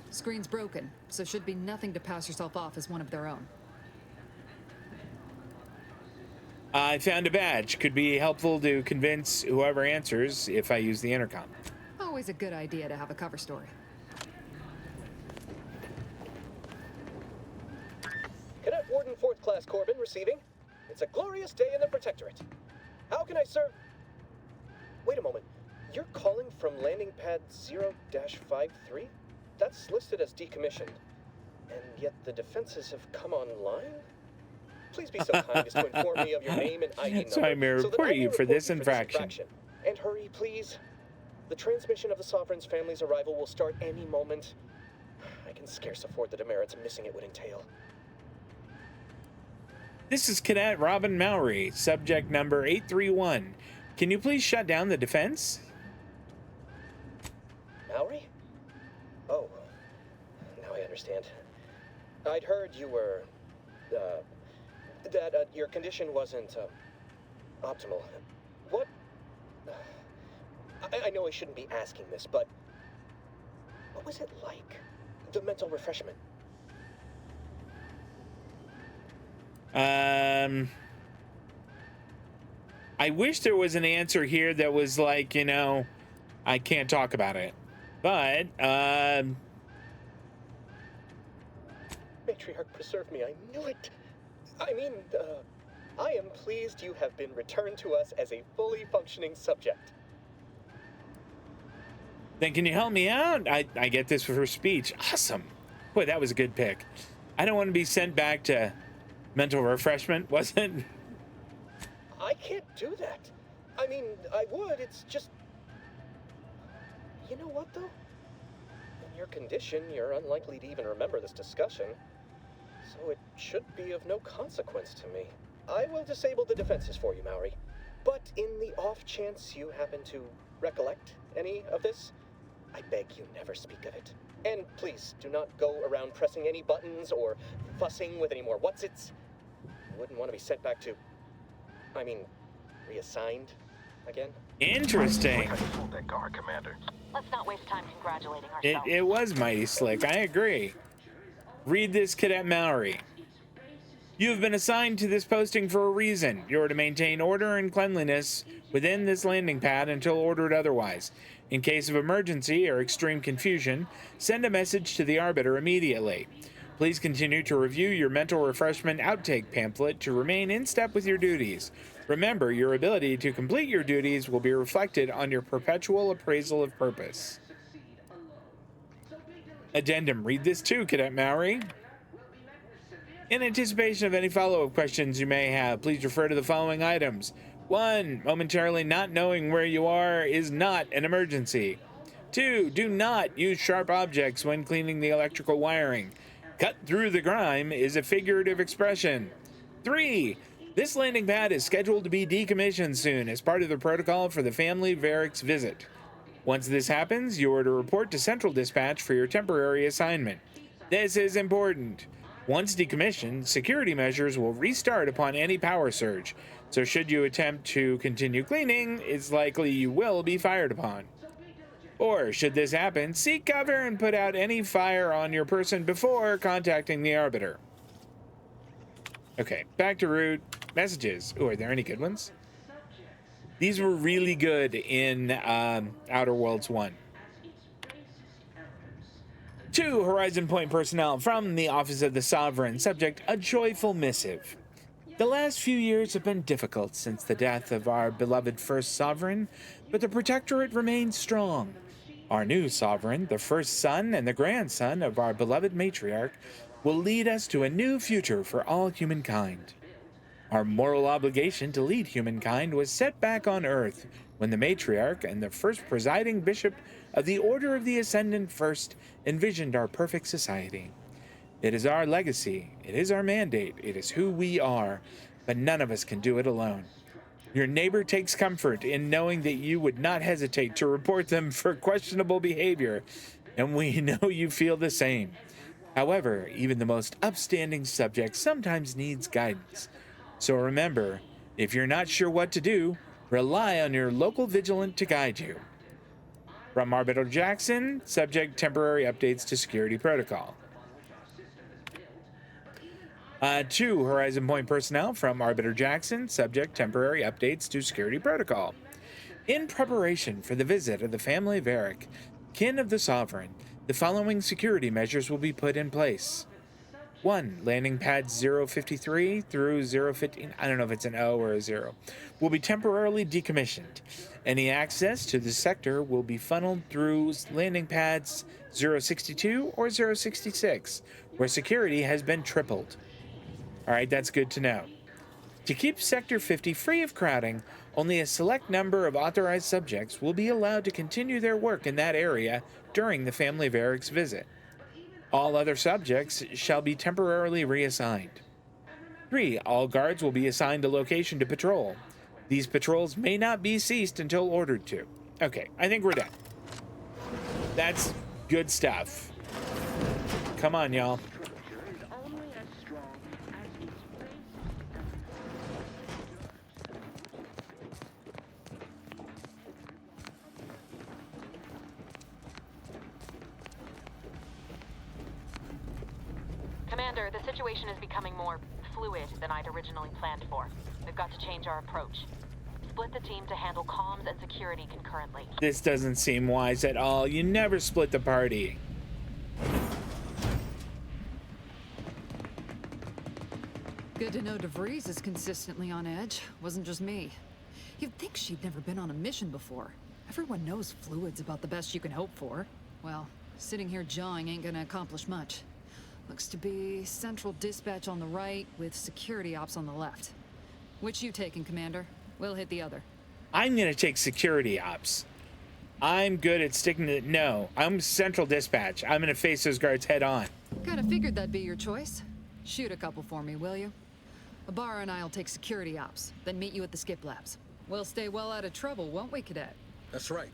Screen's broken, so should be nothing to pass yourself off as one of their own. I found a badge. Could be helpful to convince whoever answers if I use the intercom. Always a good idea to have a cover story. Cadet Warden 4th Class Corbin receiving. It's a glorious day in the Protectorate. How can I serve? Wait a moment. You're calling from landing pad 0-53? That's listed as decommissioned. And yet the defenses have come online? Please be so kind as to inform me of your name and ID number. So I may report you for this infraction. And hurry, please. The transmission of the Sovereign's family's arrival will start any moment. I can scarce afford the demerits missing it would entail. This is Cadet Robin Mowry, subject number 831. Can you please shut down the defense? Mowry? Oh, now I understand. I'd heard you were, that your condition wasn't, optimal. What? I know I shouldn't be asking this, but what was it like? The mental refreshment? I wish there was an answer here that was like, you know, I can't talk about it. But, Matriarch, preserve me, I knew it. I mean, I am pleased you have been returned to us as a fully functioning subject. then can you help me out? I get this for speech. Awesome. Boy, that was a good pick. I don't want to be sent back to mental refreshment, was it? I can't do that. I mean, I would, it's just... You know what, though? In your condition, you're unlikely to even remember this discussion. So it should be of no consequence to me. I will disable the defenses for you, Mowry. But in the off chance you happen to recollect any of this, I beg you never speak of it. And please, do not go around pressing any buttons or fussing with any more whatsits. You wouldn't want to be sent back to... I mean, reassigned again? Interesting. That guard, Commander. Let's not waste time congratulating ourselves. It was mighty slick. I agree. Read this, Cadet Mowry. You have been assigned to this posting for a reason. You are to maintain order and cleanliness within this landing pad until ordered otherwise. In case of emergency or extreme confusion, send a message to the Arbiter immediately. Please continue to review your mental refreshment outtake pamphlet to remain in step with your duties. Remember, your ability to complete your duties will be reflected on your perpetual appraisal of purpose. Addendum. Read this too, Cadet Mowry. In anticipation of any follow-up questions you may have, please refer to the following items. 1. Momentarily not knowing where you are is not an emergency. 2. Do not use sharp objects when cleaning the electrical wiring. Cut through the grime is a figurative expression. 3. This landing pad is scheduled to be decommissioned soon as part of the protocol for the family Varric's visit. Once this happens, you are to report to Central Dispatch for your temporary assignment. This is important. Once decommissioned, security measures will restart upon any power surge. So should you attempt to continue cleaning, it's likely you will be fired upon. Or should this happen, seek cover and put out any fire on your person before contacting the Arbiter. Okay, back to route. Messages. Oh, are there any good ones? These were really good in Outer Worlds 1. To Horizon Point personnel from the Office of the Sovereign, subject, a joyful missive. The last few years have been difficult since the death of our beloved first sovereign, but the Protectorate remains strong. Our new sovereign, the first son and the grandson of our beloved matriarch, will lead us to a new future for all humankind. Our moral obligation to lead humankind was set back on Earth when the matriarch and the first presiding bishop of the Order of the Ascendant first envisioned our perfect society. It is our legacy, it is our mandate, it is who we are, but none of us can do it alone. Your neighbor takes comfort in knowing that you would not hesitate to report them for questionable behavior, and we know you feel the same. However, even the most upstanding subject sometimes needs guidance. So remember, if you're not sure what to do, rely on your local vigilant to guide you. From Arbiter Jackson, subject temporary updates to security protocol. To Horizon Point personnel from Arbiter Jackson, subject temporary updates to security protocol. In preparation for the visit of the family of Eric, kin of the Sovereign, the following security measures will be put in place. 1. Landing pads 053 through 015, I don't know if it's an O or a 0, will be temporarily decommissioned. Any access to the sector will be funneled through landing pads 062 or 066, where security has been tripled. Alright, that's good to know. To keep Sector 50 free of crowding, only a select number of authorized subjects will be allowed to continue their work in that area during the family of Eric's visit. All other subjects shall be temporarily reassigned. 3. All guards will be assigned a location to patrol. These patrols may not be ceased until ordered to. Okay, I think we're done. That's good stuff. Come on, y'all. Commander, the situation is becoming more fluid than I'd originally planned for. We've got to change our approach. Split the team to handle comms and security concurrently. This doesn't seem wise at all. You never split the party. Good to know DeVries is consistently on edge. Wasn't just me. You'd think she'd never been on a mission before. Everyone knows fluid's about the best you can hope for. Well, sitting here jawing ain't gonna accomplish much. Looks to be central dispatch on the right with security ops on the left. Which you taking, Commander? We'll hit the other. I'm gonna take security ops. I'm good at sticking to no. I'm central dispatch. I'm gonna face those guards head on. Kinda figured that'd be your choice. Shoot a couple for me, will you? Ibarra and I'll take security ops, then meet you at the skip labs. We'll stay well out of trouble, won't we, Cadet? That's right.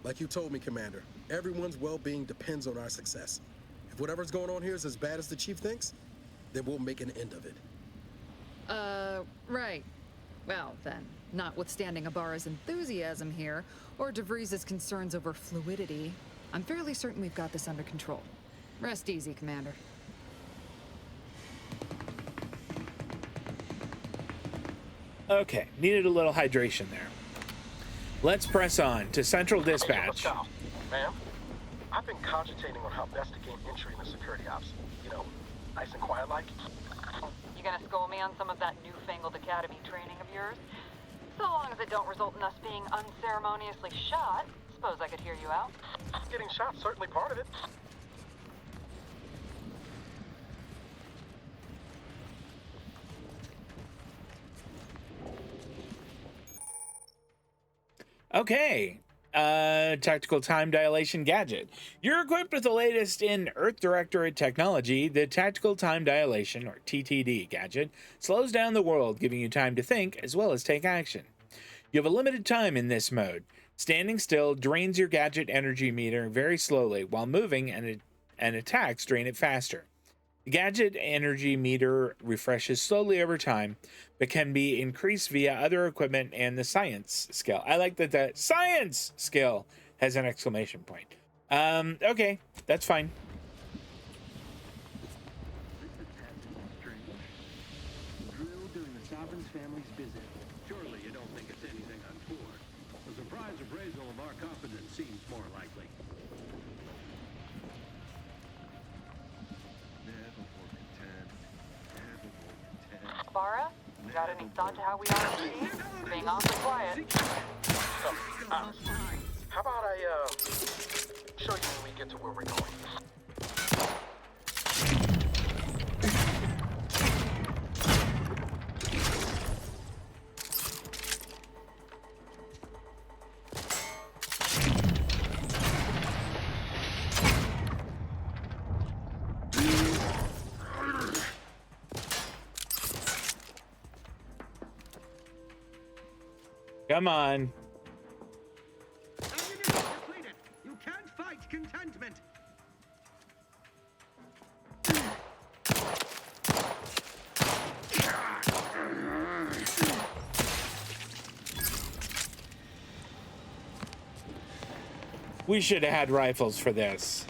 Like you told me, Commander, everyone's well-being depends on our success. If whatever's going on here is as bad as the Chief thinks, then we'll make an end of it. Right. Well, then, notwithstanding Ibarra's enthusiasm here, or DeVries' concerns over fluidity, I'm fairly certain we've got this under control. Rest easy, Commander. Okay, needed a little hydration there. Let's press on to central dispatch. Ma'am, I've been cogitating on how best to gain entry into security ops. You know, nice and quiet like. You gonna school me on some of that newfangled academy training of yours? So long as it don't result in us being unceremoniously shot, suppose I could hear you out. Getting shot's certainly part of it. Okay. Tactical time dilation gadget. You're equipped with the latest in Earth Directorate technology. The Tactical Time Dilation, or TTD, gadget slows down the world, giving you time to think as well as take action. You have a limited time in this mode. Standing still drains your gadget energy meter very slowly, while moving and attacks drain it faster. The gadget energy meter refreshes slowly over time, but can be increased via other equipment and the science skill. I like that the science skill has an exclamation point. Okay, that's fine. Drill during the Sovereign's family's visit. Surely you don't think it's anything untoward. A surprise appraisal of our competence seems more likely. Bara, you got any thought to how we ought to proceed? Being awfully quiet. How about I, show you when we get to where we're going? Come on. You can't fight contentment. We should have had rifles for this.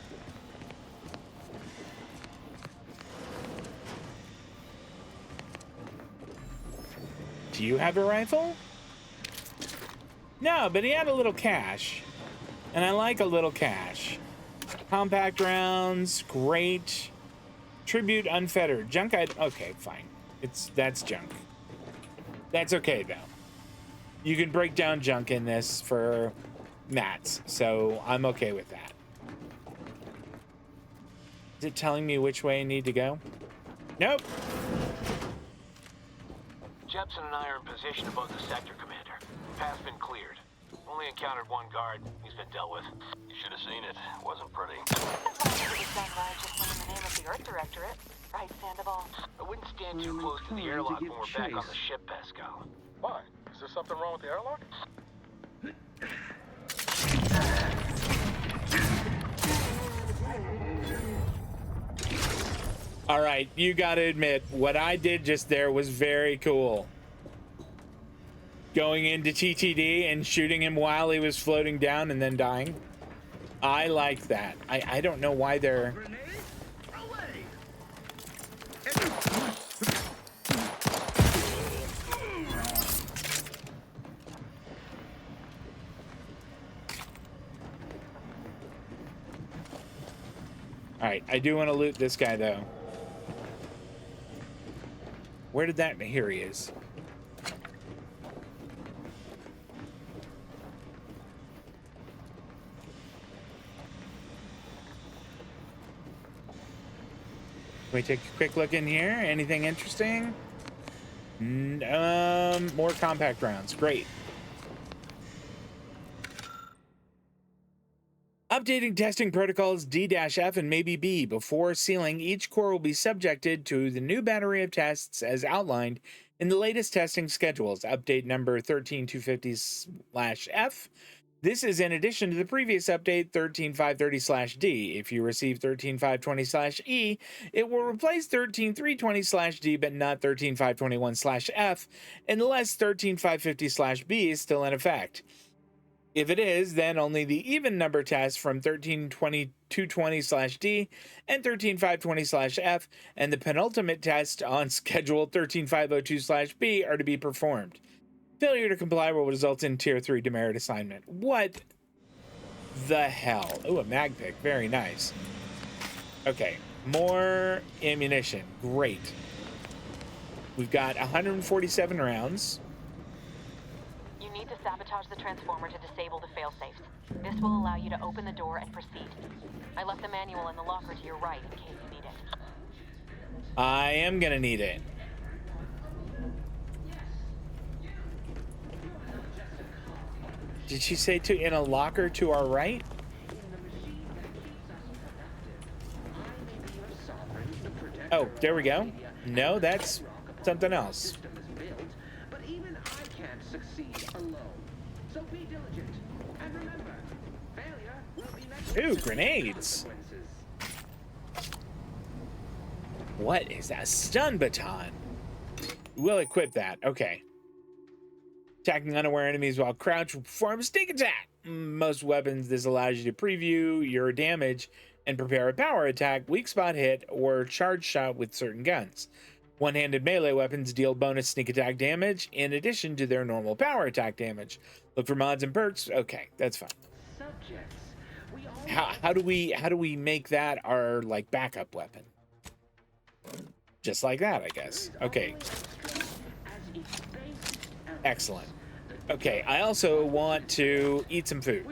Do you have a rifle? No, but he had a little cash. And I like a little cash. Compact rounds, great. Tribute unfettered. Junk okay, fine. That's junk. That's okay though. You can break down junk in this for mats, so I'm okay with that. Is it telling me which way I need to go? Nope. Jepson and I are in position above the sector, Commander. Path's been cleared. Only encountered one guard. He's been dealt with. You should have seen it. Wasn't pretty. As long as it was done by just in the name of the Earth Directorate. Right, Sandoval? I wouldn't stand too close to the airlock when we're back on the ship, Pascal. Why? Is there something wrong with the airlock? All right, you gotta admit, what I did just there was very cool. Going into TTD and shooting him while he was floating down and then dying. I like that. I don't know why they're... All right, I do want to loot this guy though. Where did that... Here he is. Can we take a quick look in here? Anything interesting? More compact rounds. Great. Updating testing protocols D-F and maybe B. Before sealing, each core will be subjected to the new battery of tests as outlined in the latest testing schedules. Update number 13520/F. This is in addition to the previous update 13530/D. If you receive 13520/E, it will replace 13320/D but not 13521/F unless 13550/B is still in effect. If it is, then only the even number tests from 13220/D and 13520/F and the penultimate test on schedule 13502/B are to be performed. Failure to comply will result in Tier 3 demerit assignment. What the hell? Oh, a mag pick. Very nice. Okay, more ammunition. Great. We've got 147 rounds. You need to sabotage the transformer to disable the failsafes. This will allow you to open the door and proceed. I left the manual in the locker to your right in case you need it. I am gonna need it. Did she say to in a locker to our right? Oh, there we go. No, that's something else. But even I can't succeed alone. So be diligent. And remember, failure will be met with Ooh, grenades. What is that? Stun baton. We'll equip that. Okay. Attacking unaware enemies while crouched will perform a sneak attack. Most weapons, this allows you to preview your damage and prepare a power attack, weak spot hit, or charge shot with certain guns. One-handed melee weapons deal bonus sneak attack damage in addition to their normal power attack damage. Look for mods and perks. Okay, that's fine. How do we make that our like backup weapon? Just like that, I guess. Okay. Excellent. Okay, I also want to eat some food,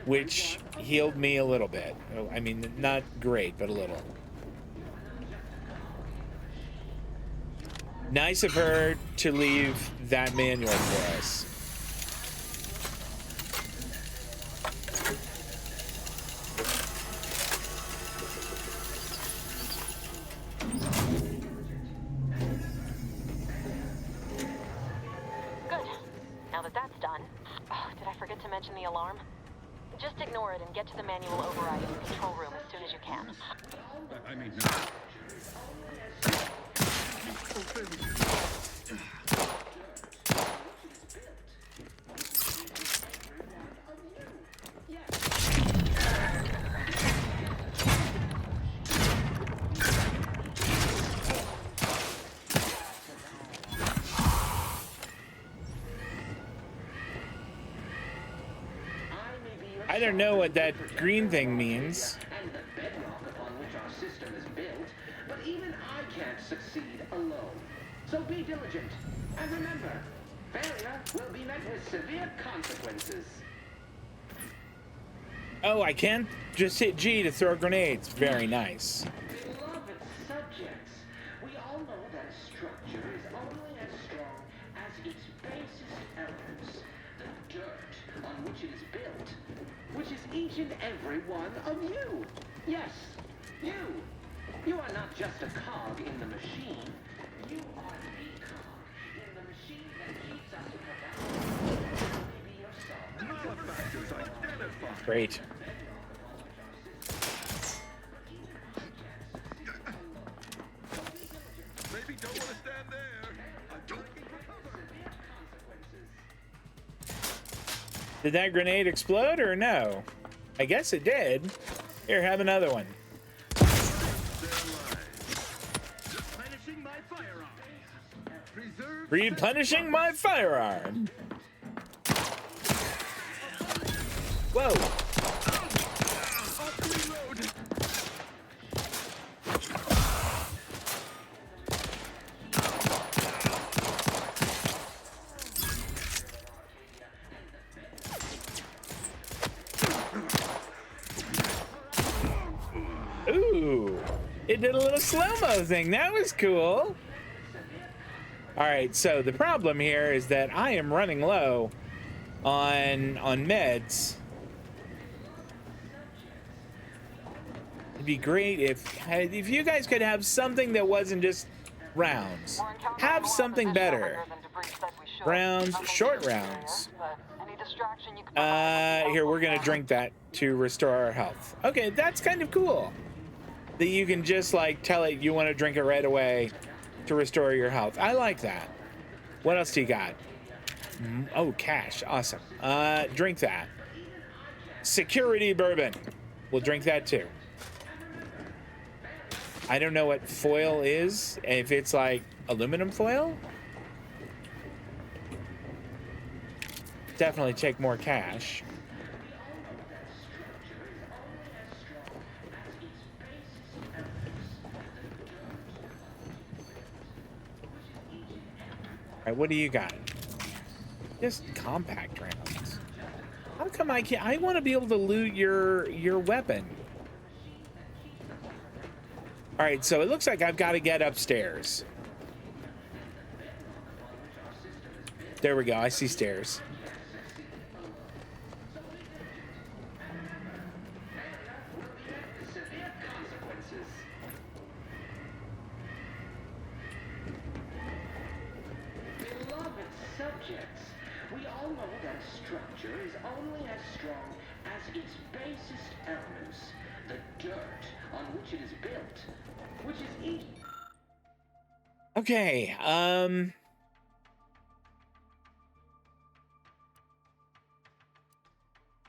which healed me a little bit. I mean, not great, but a little. Nice of her to leave that manual for us. The alarm? Just ignore it and get to the manual override in the control room as soon as you can. I mean, no. I don't know what that green thing means. And the bedrock upon which our system is built, but even I can't succeed alone. So be diligent, and remember, failure will be met with severe consequences. Oh, I can't just hit G to throw grenades. Very nice. Beloved subjects, we all know that a structure is only as strong as its basest elements, the dirt on which it is built, which is each and every one of you. Yes, you. You are not just a cog in the machine. You are the cog in the machine that keeps us in the balance. Maybe yourself. Great. Maybe don't want to stand there. Did that grenade explode or no? I guess it did. Here, have another one. Replenishing my firearm. Whoa. Ooh, it did a little slow-mo thing. That was cool. All right, so the problem here is that I am running low on meds. It'd be great if you guys could have something that wasn't just rounds. Have something better. Rounds, short rounds. Here, we're gonna drink that to restore our health. Okay, that's kind of cool. That you can just like tell it you want to drink it right away to restore your health. I like that. What else do you got? Oh, cash. Awesome. Drink that. Security bourbon. We'll drink that too. I don't know what foil is. If it's like aluminum foil. Definitely take more cash. All right, what do you got? Just compact rounds. How come I can't? I want to be able to loot your weapon. All right, so it looks like I've got to get upstairs. There we go. I see stairs. We all know that a structure is only as strong as its basest elements, the dirt on which it is built, which is easy. Okay,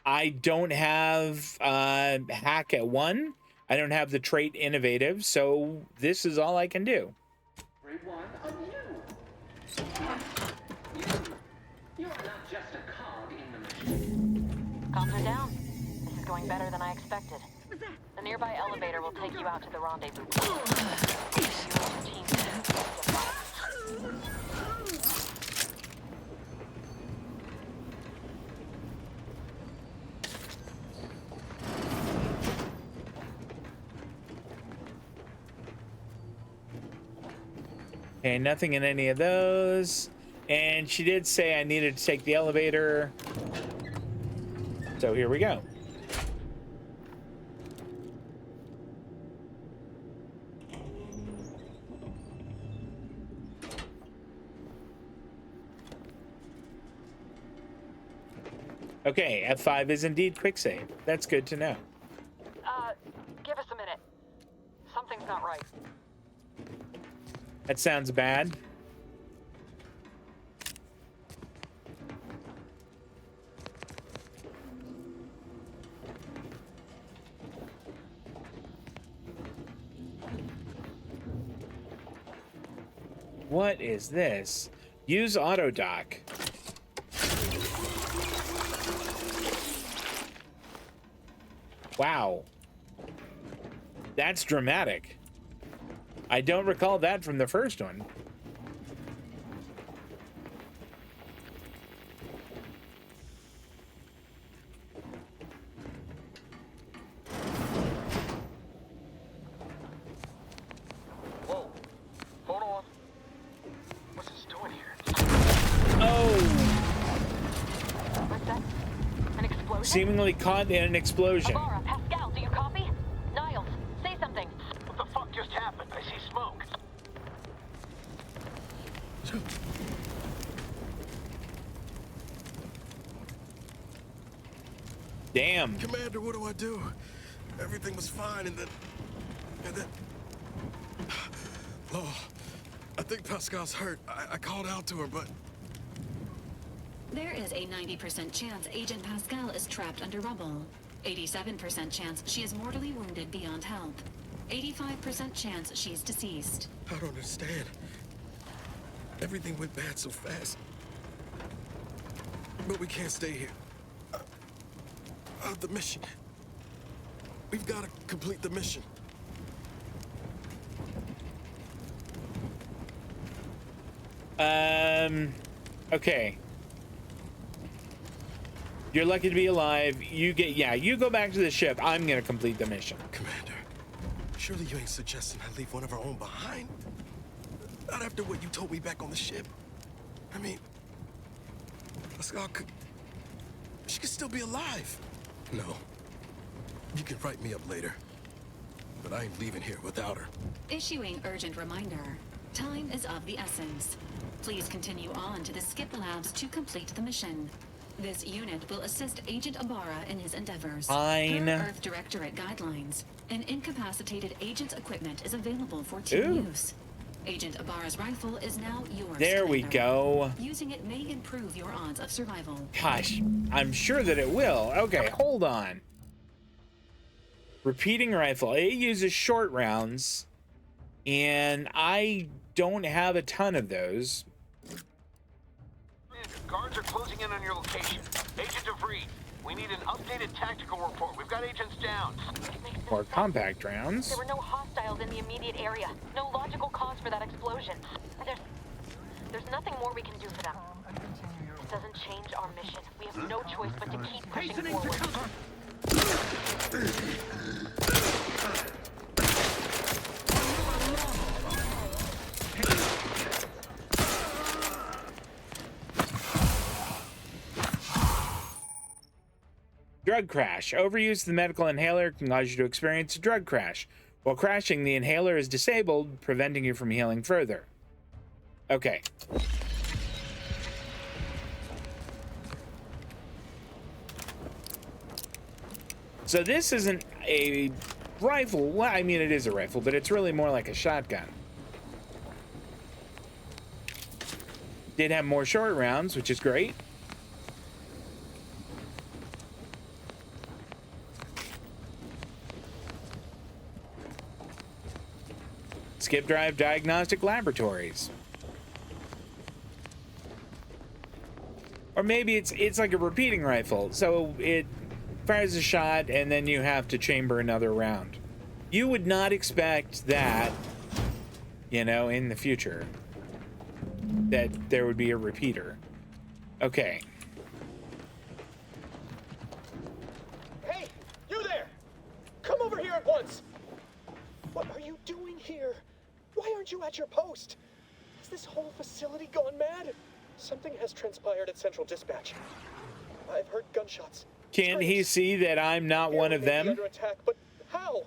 I don't have hack at 1. I don't have the trait innovative, so this is all I can do. Every one of you. You are not just a cog in the machine. Comms are down. This is going better than I expected. The nearby elevator will take you out to the rendezvous point. You and your team get by. Okay, nothing in any of those. And she did say I needed to take the elevator. So here we go. Okay, F5 is indeed quick save. That's good to know. Give us a minute. Something's not right. That sounds bad. What is this? Use auto dock. Wow. That's dramatic. I don't recall that from the first one. Whoa. Hold on. What's this doing here? Oh! What's that? An explosion? Seemingly caught in an explosion. Amara, Pascal, do you copy? Niles, say something. What the fuck just happened? I see smoke. Damn. Commander, what do I do? Everything was fine, and then... Oh, I think Pascal's hurt. I called out to her, but... There is a 90% chance Agent Pascal is trapped under rubble. 87% chance she is mortally wounded beyond help. 85% chance she's deceased. I don't understand. Everything went bad so fast. But we can't stay here. The mission. We've got to complete the mission. Okay. You're lucky to be alive. You go back to the ship. I'm gonna complete the mission. Commander, surely you ain't suggesting I leave one of our own behind? Not after what you told me back on the ship. I mean, Pascal she could still be alive. No. You can write me up later. But I ain't leaving here without her. Issuing urgent reminder. Time is of the essence. Please continue on to the skip labs to complete the mission. This unit will assist Agent Ibarra in his endeavors. Fine. Per Earth Directorate guidelines, an incapacitated agent's equipment is available for team use. Agent Ibarra's rifle is now yours. There we go. Using it may improve your odds of survival. Gosh, I'm sure that it will. Okay, hold on. Repeating rifle. It uses short rounds, and I don't have a ton of those. Guards are closing in on your location. Agent DeVries, we need an updated tactical report. We've got agents down. More compact rounds. There were no hostiles in the immediate area. No logical cause for that explosion. There's nothing more we can do for them. It doesn't change our mission. We have no choice but to keep pushing forward. Drug crash. Overuse of the medical inhaler can cause you to experience a drug crash. While crashing, the inhaler is disabled, preventing you from healing further. Okay. So this isn't a rifle. Well, I mean, it is a rifle, but it's really more like a shotgun. Did have more short rounds, which is great. Skip drive diagnostic laboratories. Or maybe it's like a repeating rifle, so it fires a shot and then you have to chamber another round. You would not expect that, you know, in the future, that there would be a repeater. Okay. Hey, you there! Come over here at once! What are you doing here? Why aren't you at your post? Has this whole facility gone mad? Something has transpired at Central Dispatch. I've heard gunshots. Can't he see that I'm not one of them? Under attack, but how?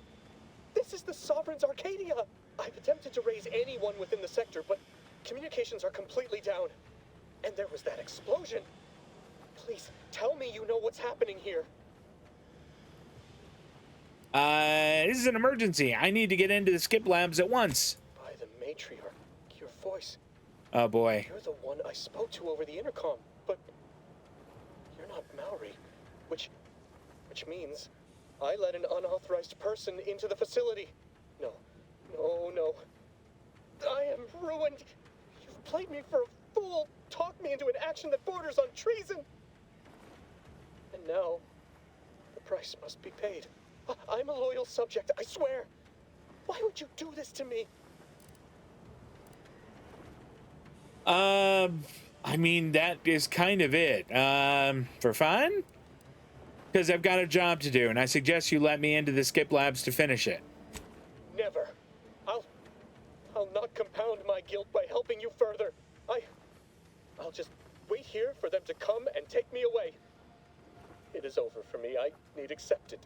This is the Sovereign's Arcadia. I've attempted to raise anyone within the sector, but communications are completely down. And there was that explosion. Please, tell me you know what's happening here. This is an emergency. I need to get into the skip labs at once. By the matriarch, your voice. Oh boy. You're the one I spoke to over the intercom, but you're not Maori, which means I let an unauthorized person into the facility. No. I am ruined. You've played me for a fool, talked me into an action that borders on treason. And now, the price must be paid. I'm a loyal subject, I swear. Why would you do this to me? I mean, that is kind of it. For fun? Because I've got a job to do, and I suggest you let me into the skip labs to finish it. Never. I'll not compound my guilt by helping you further. I'll just wait here for them to come and take me away. It is over for me. I need accepted.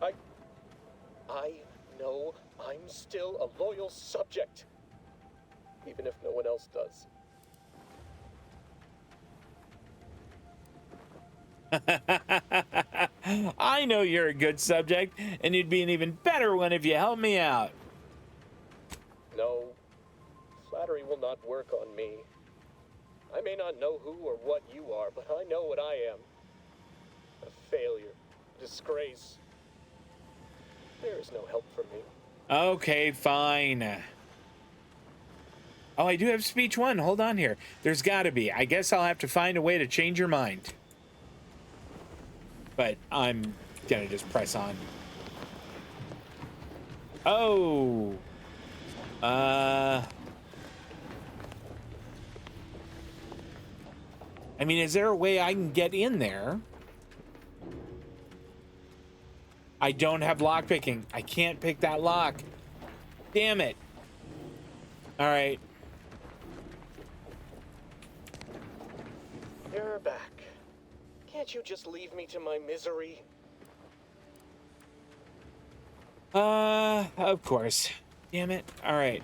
I know I'm still a loyal subject, even if no one else does. I know you're a good subject, and you'd be an even better one if you helped me out. No, flattery will not work on me. I may not know who or what you are, but I know what I am. A failure, a disgrace. There is no help for me. Okay, fine. Oh, I do have speech one. Hold on here. There's got to be. I guess I'll have to find a way to change your mind. But I'm gonna just press on. Oh. I mean, is there a way I can get in there? I don't have lock picking. I can't pick that lock. Damn it. All right. You're back. Can't you just leave me to my misery? Of course. Damn it. All right.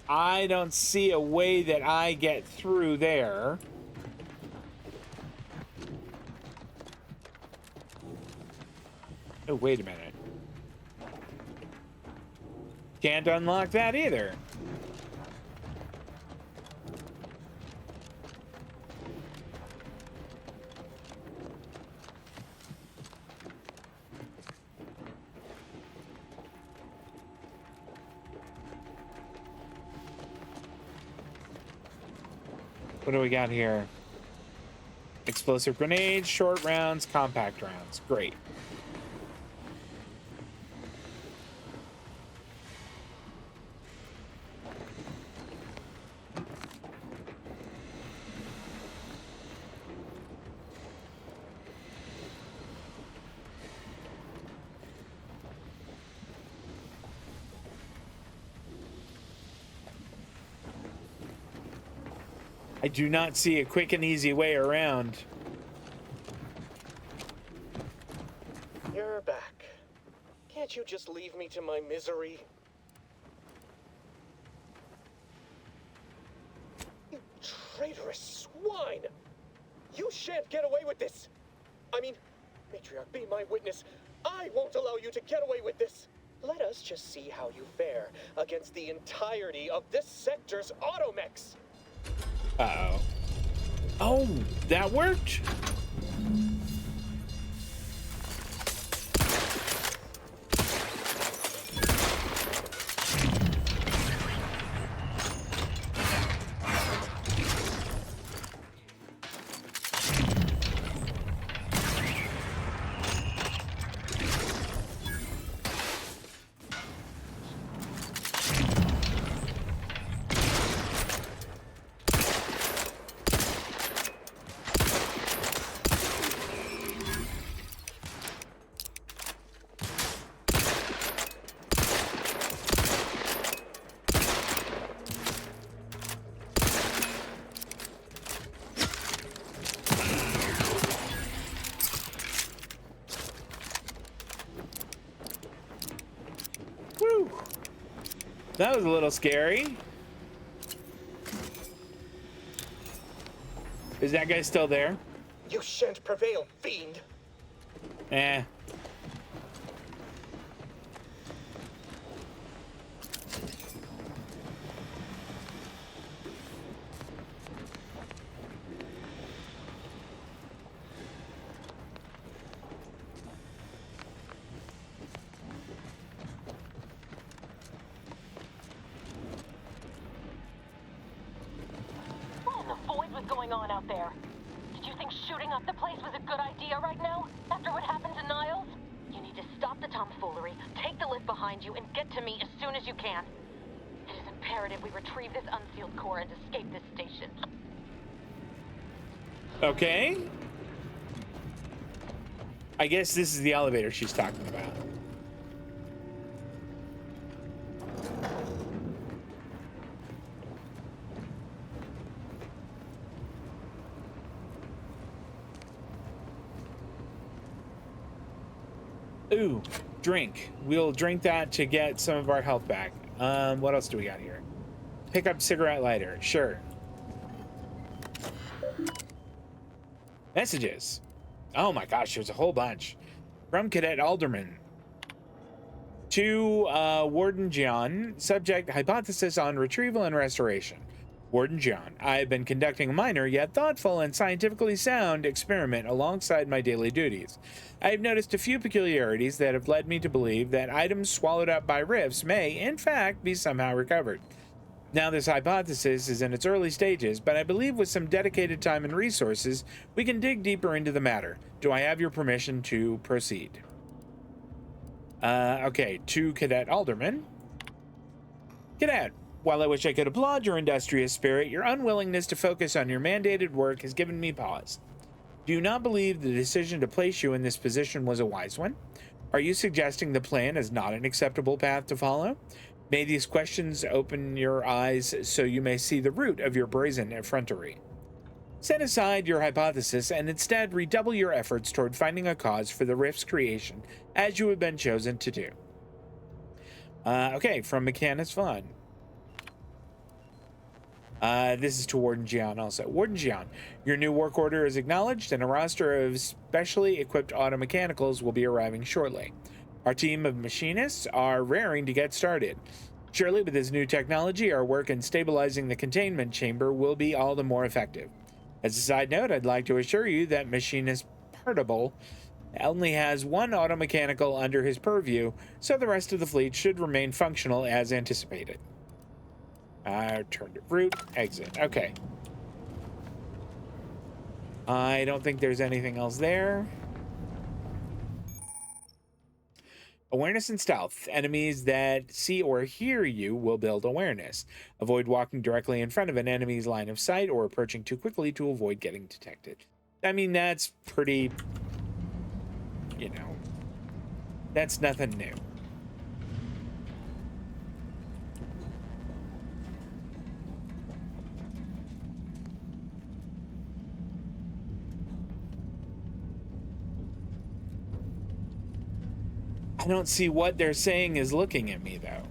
I don't see a way that I get through there. Oh, wait a minute. Can't unlock that either. What do we got here? Explosive grenades, short rounds, compact rounds. Great. I do not see a quick and easy way around. You're back. Can't you just leave me to my misery? You traitorous swine! You shan't get away with this! I mean, Matriarch, be my witness. I won't allow you to get away with this! Let us just see how you fare against the entirety of this sector's automechs! Uh-oh. Oh, that worked? That was a little scary. Is that guy still there? You shan't prevail, fiend! Eh. What in the void was going on out there? Did you think shooting up the place was a good idea right now, after what happened to Niles? You need to stop the tomfoolery, take the lift behind you, and get to me as soon as you can. It is imperative we retrieve this unsealed core and escape this station. Okay. I guess this is the elevator she's talking about. Ooh, drink. We'll drink that to get some of our health back. What else do we got here? Pick up cigarette lighter. Sure. Messages. Oh my gosh, there's a whole bunch. From Cadet Alderman. To Warden John. Subject, hypothesis on retrieval and restoration. Warden John, I have been conducting a minor yet thoughtful and scientifically sound experiment alongside my daily duties. I have noticed a few peculiarities that have led me to believe that items swallowed up by rifts may, in fact, be somehow recovered. Now, this hypothesis is in its early stages, but I believe with some dedicated time and resources, we can dig deeper into the matter. Do I have your permission to proceed? Okay, to Cadet Alderman. Cadet, while I wish I could applaud your industrious spirit, your unwillingness to focus on your mandated work has given me pause. Do you not believe the decision to place you in this position was a wise one? Are you suggesting the plan is not an acceptable path to follow? May these questions open your eyes so you may see the root of your brazen effrontery. Set aside your hypothesis and instead redouble your efforts toward finding a cause for the rift's creation, as you have been chosen to do. Okay, from Mechanus Vaughn. This is to Warden Gian also. Warden Gian, your new work order is acknowledged and a roster of specially equipped automechanicals will be arriving shortly. Our team of machinists are raring to get started. Surely with this new technology, our work in stabilizing the containment chamber will be all the more effective. As a side note, I'd like to assure you that Machinist Partible only has one automechanical under his purview, so the rest of the fleet should remain functional as anticipated. Turn to route, exit. Okay. I don't think there's anything else there. Awareness and stealth. Enemies that see or hear you will build awareness. Avoid walking directly in front of an enemy's line of sight or approaching too quickly to avoid getting detected. I mean, that's pretty, you know, that's nothing new. I don't see what they're saying is looking at me, though.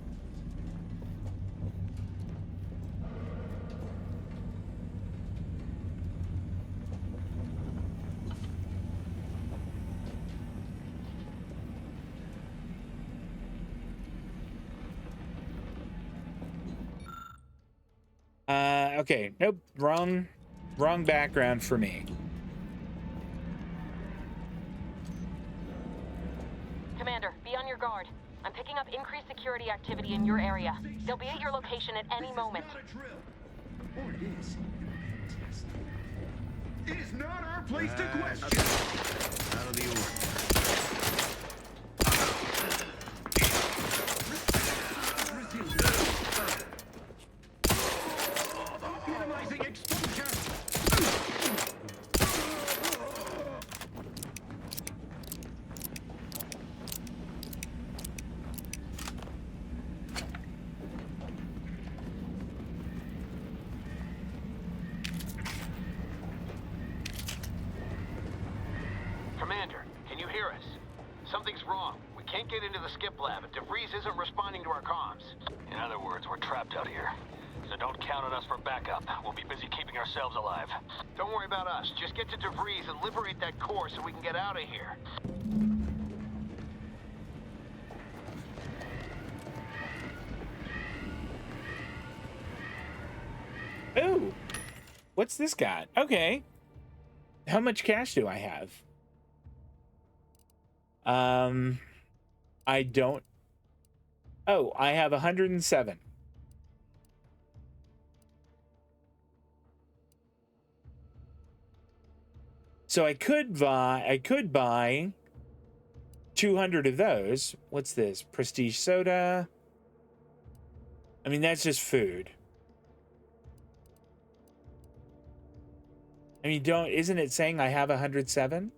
Okay, nope, wrong background for me. Commander, be on your guard. I'm picking up increased security activity in your area. They'll be at your location at any moment. Or it is. It is not our place to question. Out of the minimizing exposure. Commander, can you hear us? Something's wrong. We can't get into the skip lab, and DeVries isn't responding to our comms. In other words, we're trapped out here. So don't count on us for backup. We'll be busy keeping ourselves alive. Don't worry about us. Just get to DeVries and liberate that core so we can get out of here. Ooh, what's this got? Okay. How much cash do I have? I don't. Oh, I have 107. So I could buy 200 of those. What's this? Prestige soda. I mean, that's just food. I mean, isn't it saying I have 107?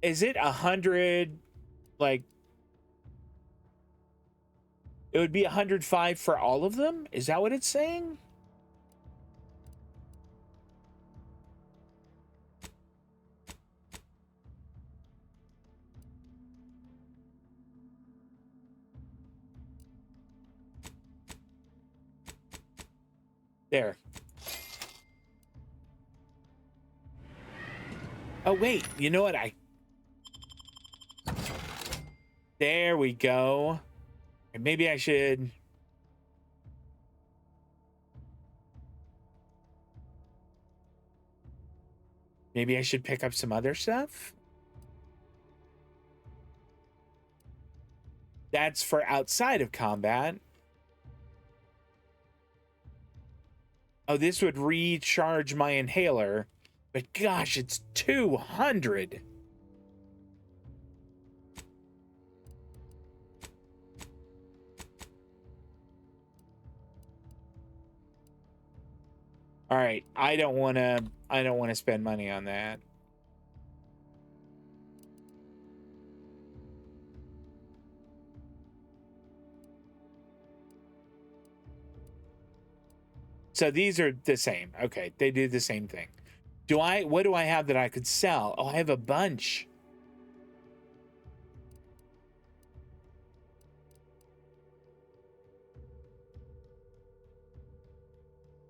Is it 100, like, it would be 105 for all of them? Is that what it's saying? There. Oh, wait, you know what? There we go. Maybe I should. Maybe I should pick up some other stuff. That's for outside of combat. Oh, this would recharge my inhaler. But gosh, it's 200. All right, I don't want to spend money on that. So these are the same. Okay, they do the same thing. What do I have that I could sell? Oh, I have a bunch.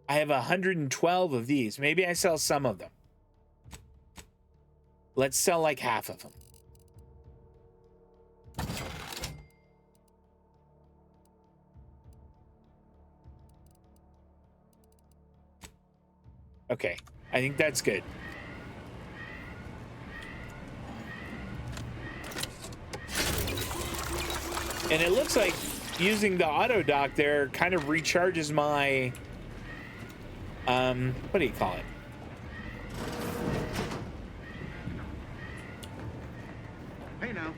I have 112 of these. Maybe I sell some of them. Let's sell like half of them. Okay, I think that's good. And it looks like using the auto dock there kind of recharges my, what do you call it? Hey now.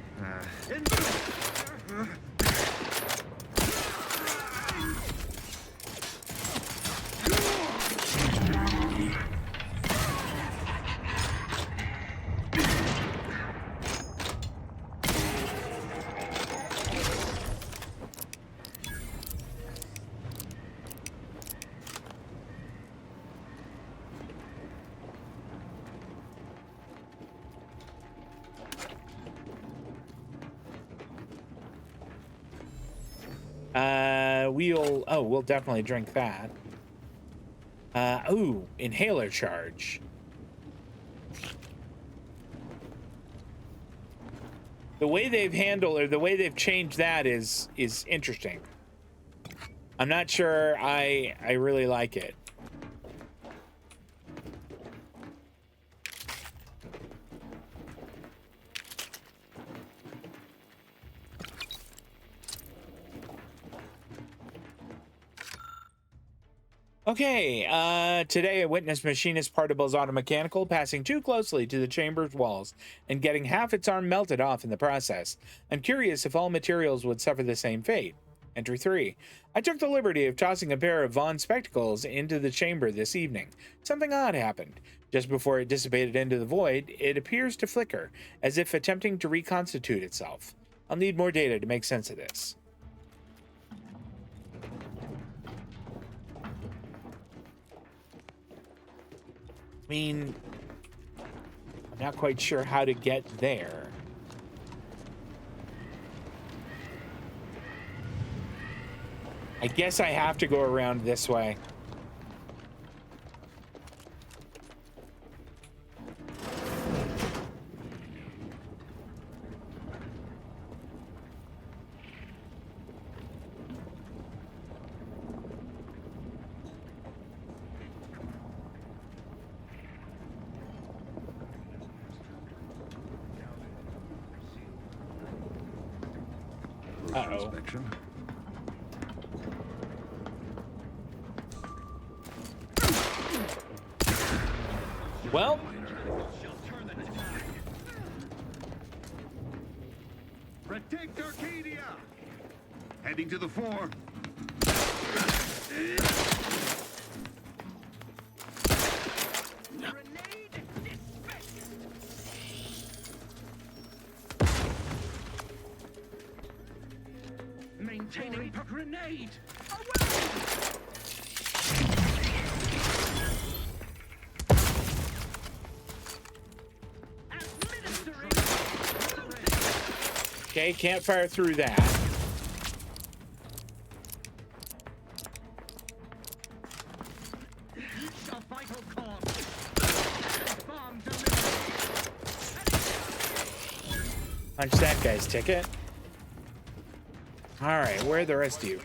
We'll definitely drink that. Ooh, inhaler charge. The way they've handled, or the way they've changed that is interesting. I'm not sure I really like it. Okay, today I witnessed machinist particles automechanical passing too closely to the chamber's walls and getting half its arm melted off in the process. I'm curious if all materials would suffer the same fate. Entry 3. I took the liberty of tossing a pair of Vaughn spectacles into the chamber this evening. Something odd happened. Just before it dissipated into the void, it appears to flicker, as if attempting to reconstitute itself. I'll need more data to make sense of this. I mean, I'm not quite sure how to get there. I guess I have to go around this way. Uh-oh. Well, protect Arcadia. Heading to the fore. Maintaining a grenade. okay, can't fire through that. Punch that guy's ticket. All right, where are the rest of you?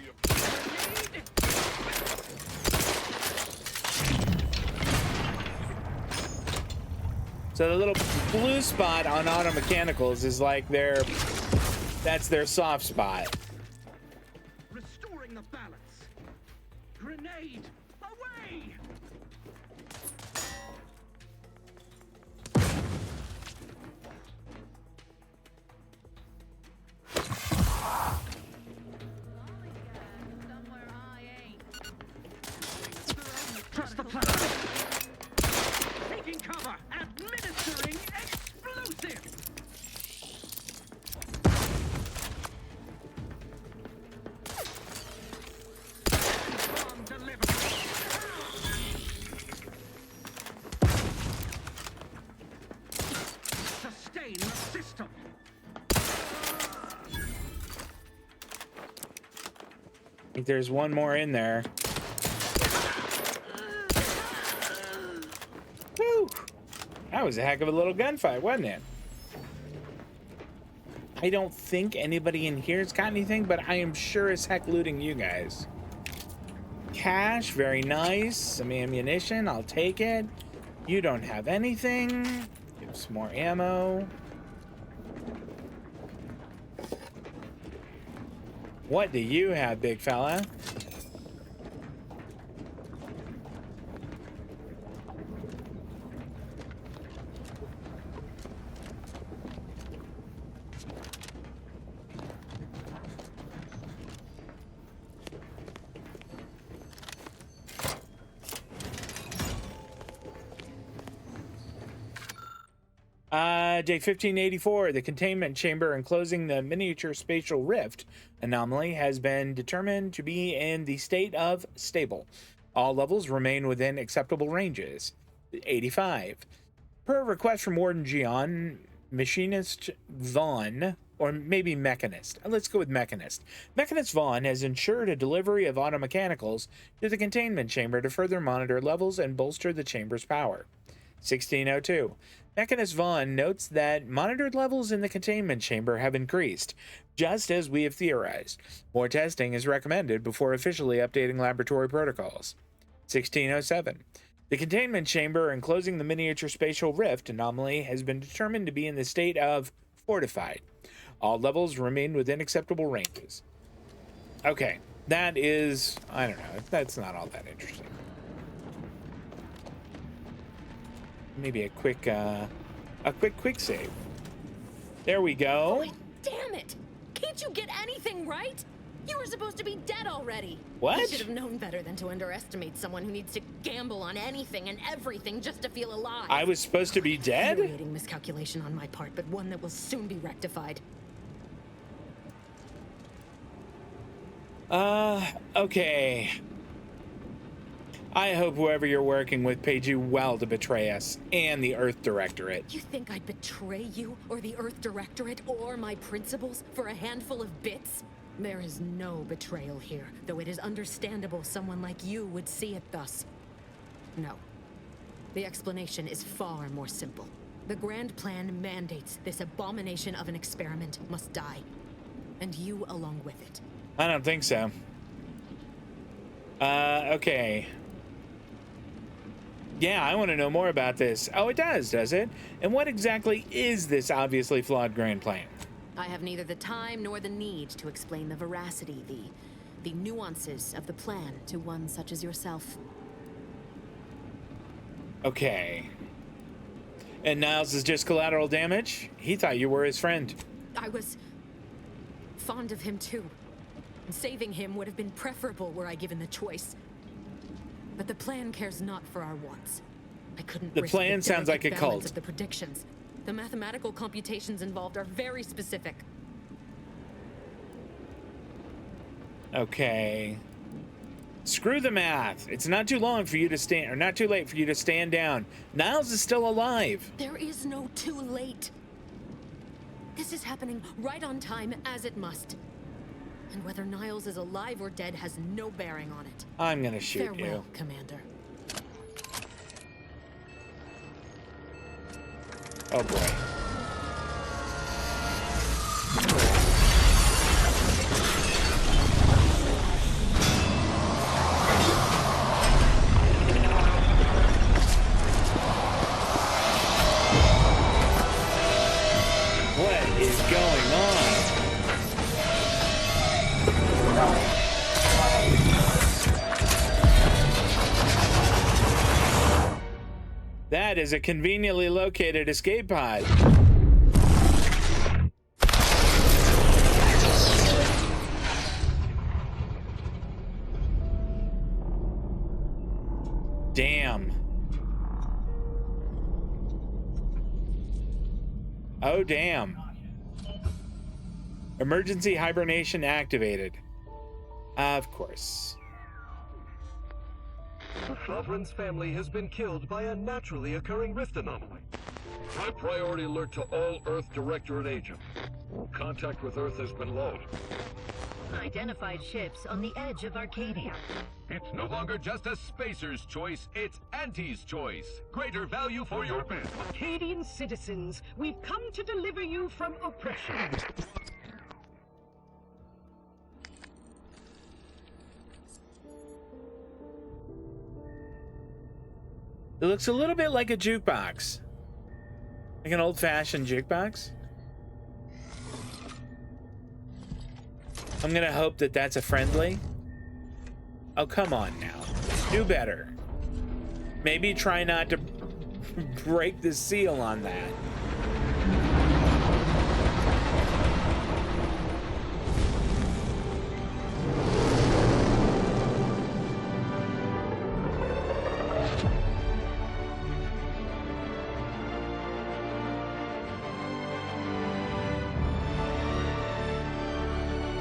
So the little blue spot on auto mechanicals is like that's their soft spot. Restoring the balance. Grenade away. Trust the plan. Taking cover. Administering explosive. Bomb delivered. Sustain the system. I think there's one more in there. Woo! That was a heck of a little gunfight, wasn't it? I don't think anybody in here's got anything, but I am sure as heck looting you guys. Cash, very nice. Some ammunition, I'll take it. You don't have anything. Give some more ammo. What do you have, big fella? Day 1584, the containment chamber enclosing the miniature spatial rift anomaly has been determined to be in the state of stable. All levels remain within acceptable ranges. 85. Per request from Warden Gion, Machinist Vaughn or maybe Mechanist. Let's go with Mechanist. Mechanist Vaughn has ensured a delivery of automechanicals to the containment chamber to further monitor levels and bolster the chamber's power. 1602. Mechanist Vaughn notes that monitored levels in the containment chamber have increased, just as we have theorized. More testing is recommended before officially updating laboratory protocols. 1607. The containment chamber enclosing the miniature spatial rift anomaly has been determined to be in the state of fortified. All levels remain within acceptable ranges. Okay, that is, I don't know, that's not all that interesting. Maybe a quick save. There we go. Oh, damn it! Can't you get anything right? You were supposed to be dead already. What? You should have known better than to underestimate someone who needs to gamble on anything and everything just to feel alive. I was supposed to be dead? Infuriating miscalculation on my part, but one that will soon be rectified. Okay. I hope whoever you're working with paid you well to betray us and the Earth Directorate. You think I'd betray you or the Earth Directorate or my principals for a handful of bits? There is no betrayal here, though it is understandable someone like you would see it thus. No. The explanation is far more simple. The grand plan mandates this abomination of an experiment must die. And you along with it. I don't think so. Okay. Yeah, I want to know more about this. Oh, it does it? And what exactly is this obviously flawed grand plan? I have neither the time nor the need to explain the veracity, the nuances of the plan to one such as yourself. Okay. And Niles is just collateral damage? He thought you were his friend. I was fond of him too. Saving him would have been preferable were I given the choice. But the plan cares not for our wants. I couldn't The risk plan sounds like a balance cult. of the predictions. The mathematical computations involved are very specific. Okay. Screw the math. It's not too long for you to stand, or not too late for you to stand down. Niles is still alive. There is no too late. This is happening right on time, as it must. And whether Niles is alive or dead has no bearing on it. I'm gonna shoot Farewell, you. Commander. Oh boy. What is going on? That is a conveniently located escape pod. Damn. Oh, damn. Emergency hibernation activated. Of course. The Sovereign's family has been killed by a naturally occurring rift anomaly. High priority alert to all Earth Directorate agents. Contact with Earth has been low. Identified ships on the edge of Arcadia. It's no longer just a spacer's choice, it's Auntie's choice. Greater value for your men. Arcadian citizens, we've come to deliver you from oppression. It looks a little bit like a jukebox. Like an old-fashioned jukebox. I'm gonna hope that that's a friendly. Oh, come on now. Do better. Maybe try not to break the seal on that.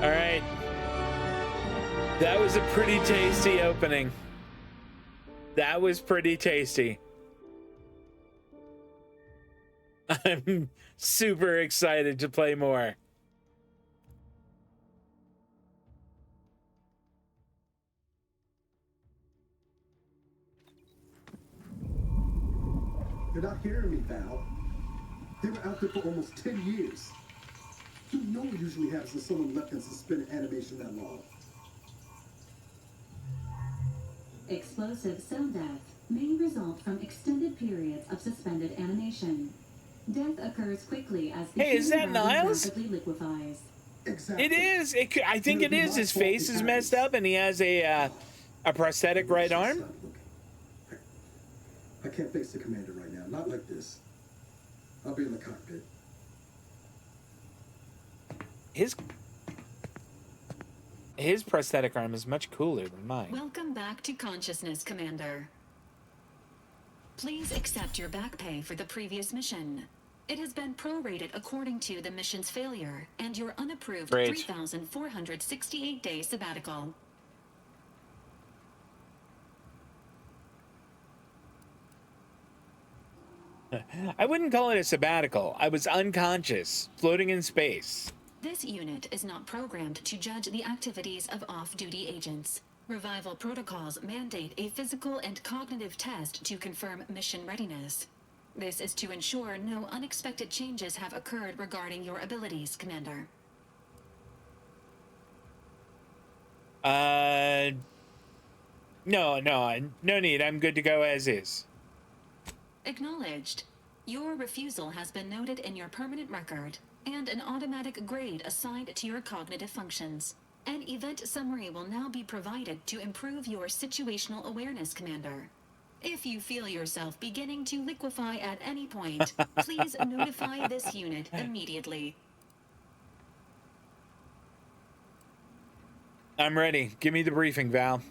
All right. That was a pretty tasty opening. That was pretty tasty. I'm super excited to play more. You're not hearing me, Val. They were out there for almost 10 years. You know what usually happens when someone left in suspended animation that long. Explosive cell death may result from extended periods of suspended animation. Death occurs quickly as the Hey, is that Niles? rapidly liquefies. Exactly. It is. I think it is. His face is messed up, and he has a prosthetic right arm. I can't face the commander right now. Not like this. I'll be in the cockpit. His prosthetic arm is much cooler than mine. Welcome back to consciousness, Commander. Please accept your back pay for the previous mission. It has been prorated according to the mission's failure and your unapproved 3,468-day sabbatical. I wouldn't call it a sabbatical. I was unconscious, floating in space. This unit is not programmed to judge the activities of off-duty agents. Revival protocols mandate a physical and cognitive test to confirm mission readiness. This is to ensure no unexpected changes have occurred regarding your abilities, Commander. No need. I'm good to go as is. Acknowledged. Your refusal has been noted in your permanent record, and an automatic grade assigned to your cognitive functions. An event summary will now be provided to improve your situational awareness, Commander. If you feel yourself beginning to liquefy at any point, please notify this unit immediately. I'm ready. Give me the briefing, Val.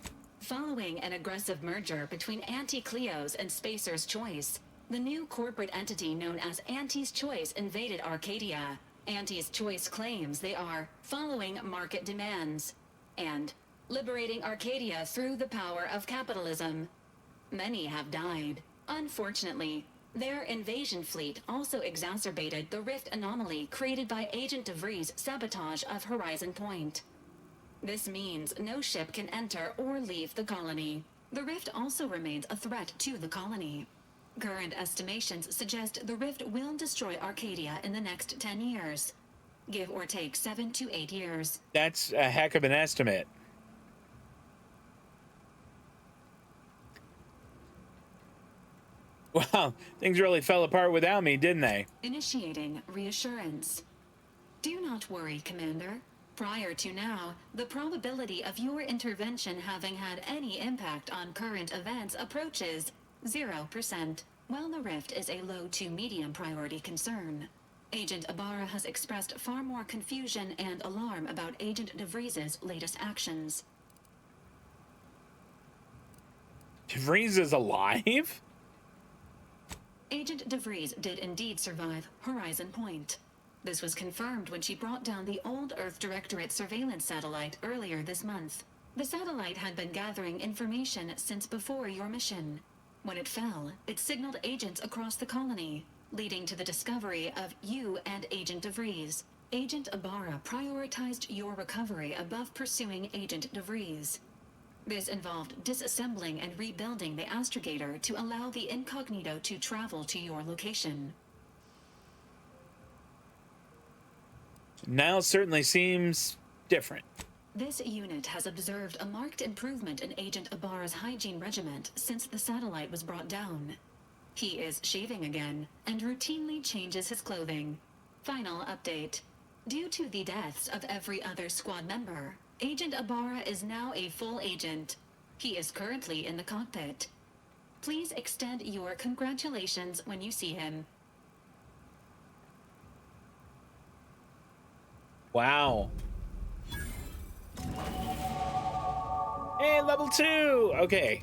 Following an aggressive merger between Anti-Cleo's and Spacer's Choice, the new corporate entity known as Anti's Choice invaded Arcadia. Anti's Choice claims they are following market demands and liberating Arcadia through the power of capitalism. Many have died. Unfortunately, their invasion fleet also exacerbated the rift anomaly created by Agent DeVries' sabotage of Horizon Point. This means no ship can enter or leave the colony. The rift also remains a threat to the colony. Current estimations suggest the rift will destroy Arcadia in the next 10 years. Give or take 7 to 8 years. That's a heck of an estimate. Wow, things really fell apart without me, didn't they? Initiating reassurance. Do not worry, Commander. Prior to now, the probability of your intervention having had any impact on current events approaches 0%. While the rift is a low to medium priority concern, Agent Ibarra has expressed far more confusion and alarm about Agent DeVries' latest actions. DeVries is alive? Agent DeVries did indeed survive Horizon Point. This was confirmed when she brought down the old Earth Directorate surveillance satellite earlier this month. The satellite had been gathering information since before your mission. When it fell, it signaled agents across the colony, leading to the discovery of you and Agent DeVries. Agent Ibarra prioritized your recovery above pursuing Agent DeVries. This involved disassembling and rebuilding the astrogator to allow the incognito to travel to your location. Now certainly seems different. This unit has observed a marked improvement in Agent Ibarra's hygiene regimen since the satellite was brought down. He is shaving again and routinely changes his clothing. Final update. Due to the deaths of every other squad member, Agent Ibarra is now a full agent. He is currently in the cockpit. Please extend your congratulations when you see him. Wow. Hey, level 2! Okay.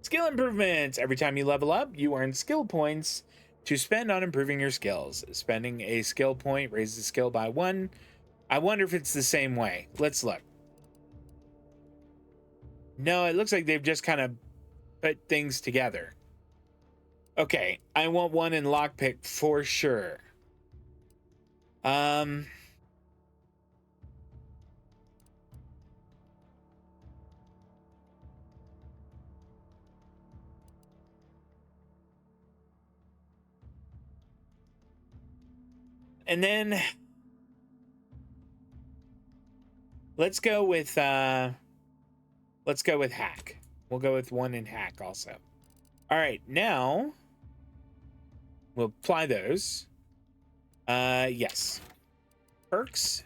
Skill improvements. Every time you level up, you earn skill points to spend on improving your skills. Spending a skill point raises the skill by 1. I wonder if it's the same way. Let's look. No, it looks like they've just kind of put things together. Okay, I want one in lockpick for sure. And then let's go with hack. We'll go with one in hack also. All right, now we'll apply those. Yes. Perks.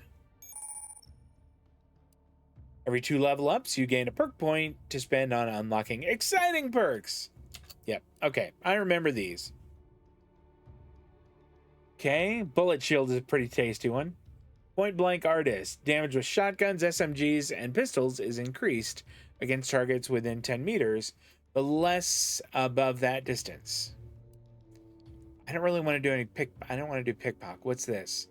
Every 2 level ups, you gain a perk point to spend on unlocking exciting perks. Yep. Okay, I remember these. Okay, bullet shield is a pretty tasty one. Point blank artist. Damage with shotguns, SMGs, and pistols is increased against targets within 10 meters, but less above that distance. I don't really want to do any I don't want to do pickpocket. What's this?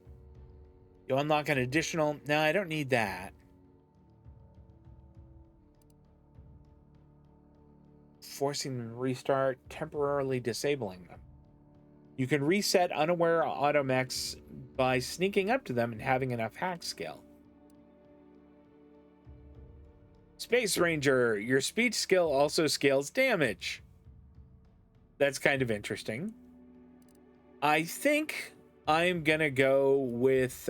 You unlock an additional. No, I don't need that. Forcing them to restart, temporarily disabling them. You can reset unaware automechs by sneaking up to them and having enough hack skill. Space Ranger, your speech skill also scales damage. That's kind of interesting. I think I'm gonna go with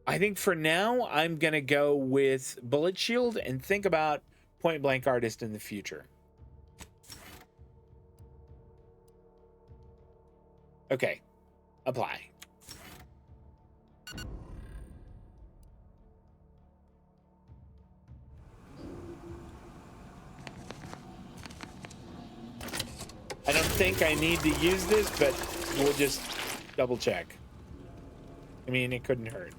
I think for now I'm gonna go with bullet shield and think about point blank artist in the future. Okay, apply. I don't think I need to use this, but we'll just double check. I mean, it couldn't hurt.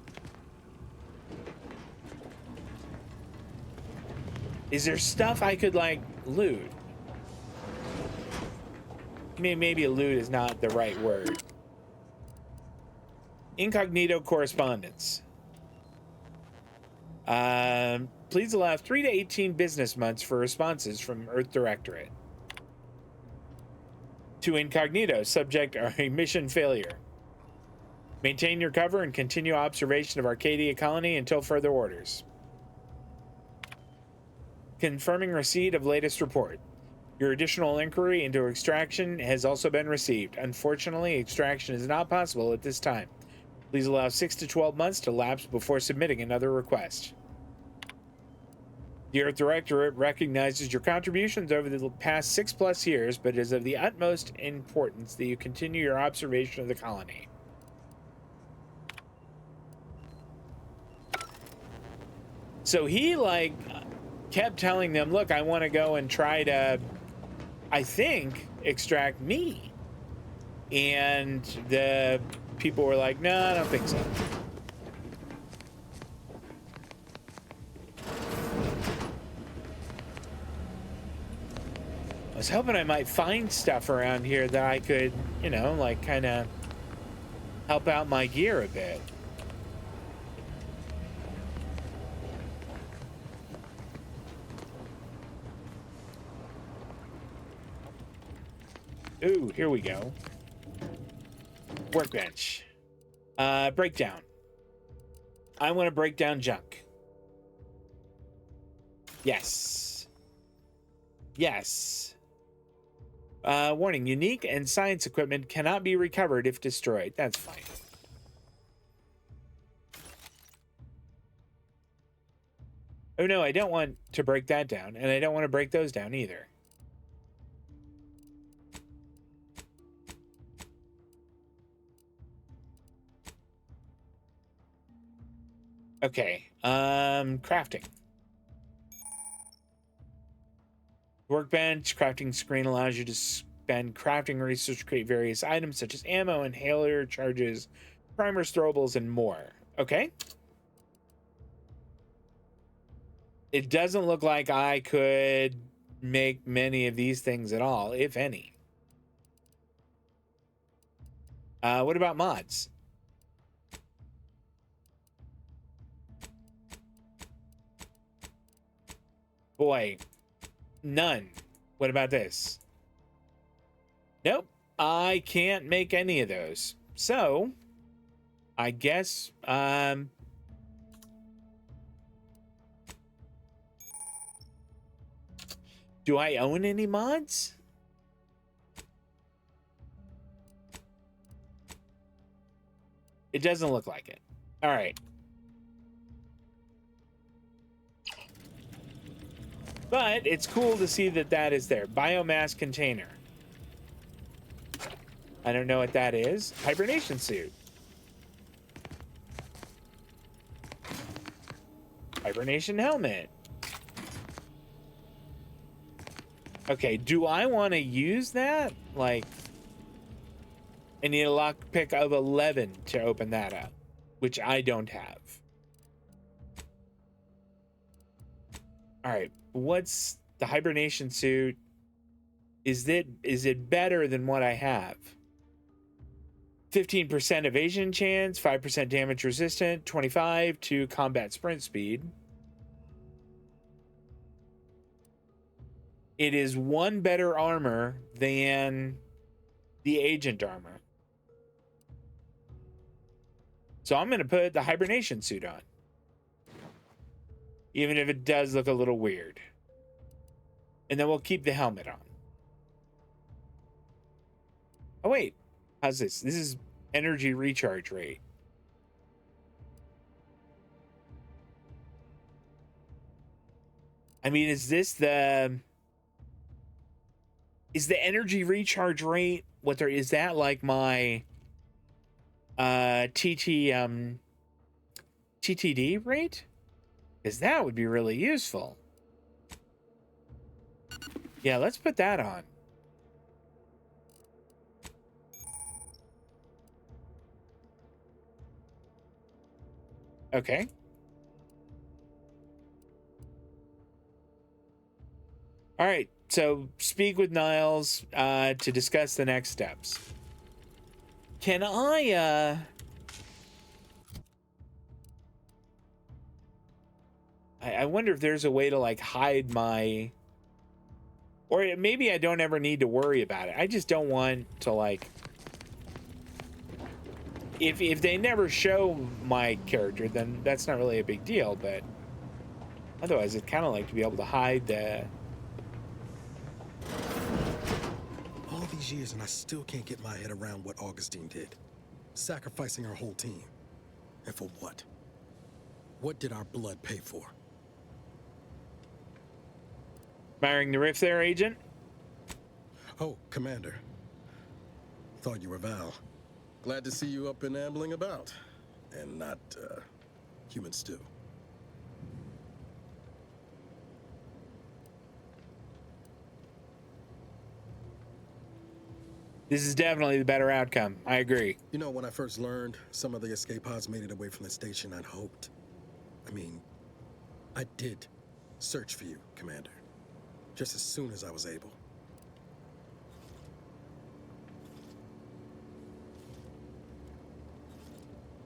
Is there stuff I could, like, loot? I mean, maybe loot is not the right word. Incognito correspondence. Please allow 3 to 18 business months for responses from Earth Directorate. To incognito, subject are a mission failure. Maintain your cover and continue observation of Arcadia Colony until further orders. Confirming receipt of latest report. Your additional inquiry into extraction has also been received. Unfortunately, extraction is not possible at this time. Please allow 6 to 12 months to lapse before submitting another request. The Earth Directorate recognizes your contributions over the past 6+ years, but it is of the utmost importance that you continue your observation of the colony. So he, like, kept telling them, look, I want to go and try to, I think, extract me. And the people were like, no, I don't think so. I was hoping I might find stuff around here that I could, you know, like kind of help out my gear a bit. Ooh, here we go. Workbench. Breakdown. I want to break down junk. Yes. Yes. Warning, unique and science equipment cannot be recovered if destroyed. That's fine. Oh no, I don't want to break that down, and I don't want to break those down either. Okay, crafting. Workbench, crafting screen allows you to spend crafting research to create various items such as ammo, inhaler charges, primers, throwables, and more. Okay. It doesn't look like I could make many of these things at all, if any. What about mods? Boy, none. What about this? Nope, I can't make any of those. So, I guess, do I own any mods? It doesn't look like it. All right. But it's cool to see that that is there. Biomass container. I don't know what that is. Hibernation suit. Hibernation helmet. Okay, do I want to use that? Like, I need a lockpick of 11 to open that up, which I don't have. All right, what's the hibernation suit? Is it better than what I have? 15% evasion chance, 5% damage resistant, 25 to combat sprint speed. It is 1 better armor than the agent armor. So I'm going to put the hibernation suit on. Even if it does look a little weird. And then we'll keep the helmet on. Oh, wait. How's this? This is energy recharge rate. I mean, is this the... Is the energy recharge rate... What there is that like my... TTD rate? Because that would be really useful. Yeah, let's put that on. Okay. All right, so speak with Niles to discuss the next steps. Can I wonder if there's a way to like hide my, or maybe I don't ever need to worry about it. I just don't want to like, if they never show my character, then that's not really a big deal, but otherwise I'd kind of like to be able to hide the... All these years and I still can't get my head around what Augustine did. Sacrificing our whole team. And for what? What did our blood pay for? Firing the rift there, Agent? Oh, Commander. Thought you were Val. Glad to see you up and ambling about. And not, human stew. This is definitely the better outcome. I agree. You know, when I first learned some of the escape pods made it away from the station, I'd hoped. I mean, I did search for you, Commander. Just as soon as I was able.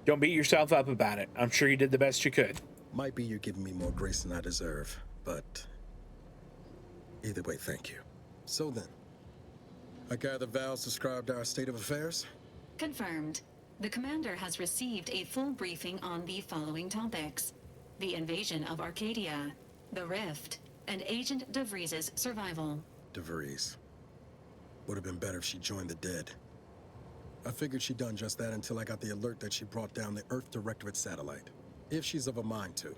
Don't beat yourself up about it. I'm sure you did the best you could. Might be you're giving me more grace than I deserve, but either way, thank you. So then, I gather Val's described our state of affairs? Confirmed. The commander has received a full briefing on the following topics: the invasion of Arcadia, the Rift, and Agent DeVries' survival. DeVries. Would have been better if she joined the dead. I figured she'd done just that until I got the alert that she brought down the Earth Directorate satellite. If she's of a mind to,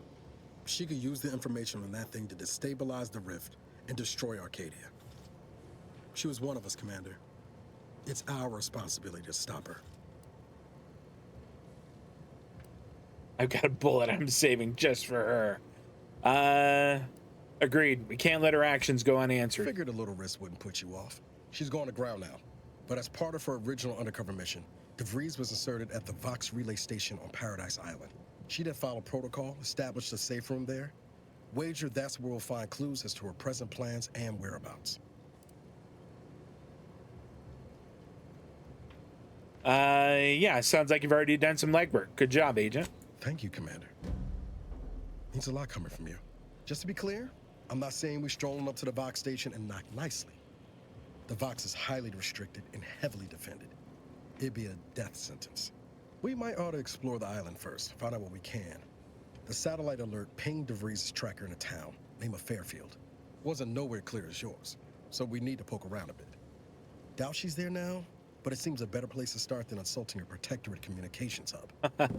she could use the information on that thing to destabilize the Rift and destroy Arcadia. She was one of us, Commander. It's our responsibility to stop her. I've got a bullet I'm saving just for her. Agreed. We can't let her actions go unanswered. Figured a little risk wouldn't put you off. She's going to ground now. But as part of her original undercover mission, DeVries was inserted at the Vox relay station on Paradise Island. She did follow protocol, established a safe room there. Wager that's where we'll find clues as to her present plans and whereabouts. Yeah, sounds like you've already done some legwork. Good job, Agent. Thank you, Commander. Means a lot coming from you. Just to be clear, I'm not saying we're strolling up to the Vox station and knock nicely. The Vox is highly restricted and heavily defended. It'd be a death sentence. We might ought to explore the island first, find out what we can. The satellite alert pinged DeVries' tracker in a town, name of Fairfield. Wasn't nowhere clear as yours, so we need to poke around a bit. Doubt she's there now, but it seems a better place to start than insulting a protectorate communications hub.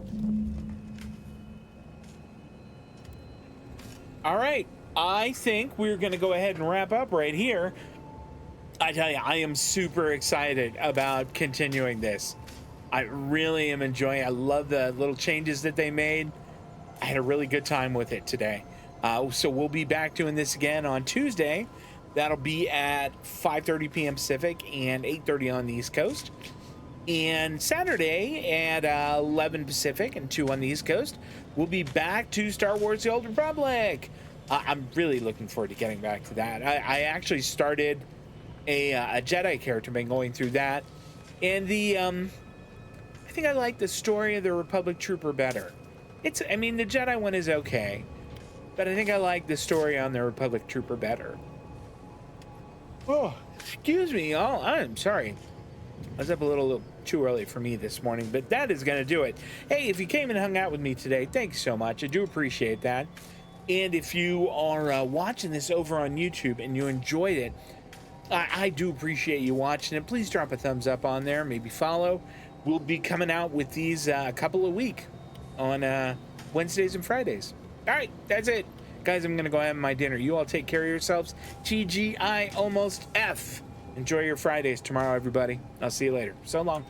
All right, I think we're going to go ahead and wrap up right here. I tell you, I am super excited about continuing this. I really am enjoying it. I love the little changes that they made. I had a really good time with it today. So we'll be back doing this again on Tuesday. That'll be at 5:30 p.m. Pacific and 8:30 on the East Coast. And Saturday at 11 Pacific and 2 on the East Coast, we'll be back to Star Wars The Old Republic. I'm really looking forward to getting back to that. I actually started a Jedi character, been going through that. And I think I like the story of the Republic Trooper better. I mean, the Jedi one is okay, but I think I like the story on the Republic Trooper better. Oh, excuse me, y'all. I'm sorry. I was up a little too early for me this morning, but that is going to do it. Hey, if you came and hung out with me today, thanks so much. I do appreciate that. And if you are watching this over on YouTube and you enjoyed it, I do appreciate you watching it. Please drop a thumbs up on there, maybe follow. We'll be coming out with these a couple a week on Wednesdays and Fridays. All right, that's it. Guys, I'm going to go have my dinner. You all take care of yourselves. TGI almost F. Enjoy your Fridays tomorrow, everybody. I'll see you later. So long.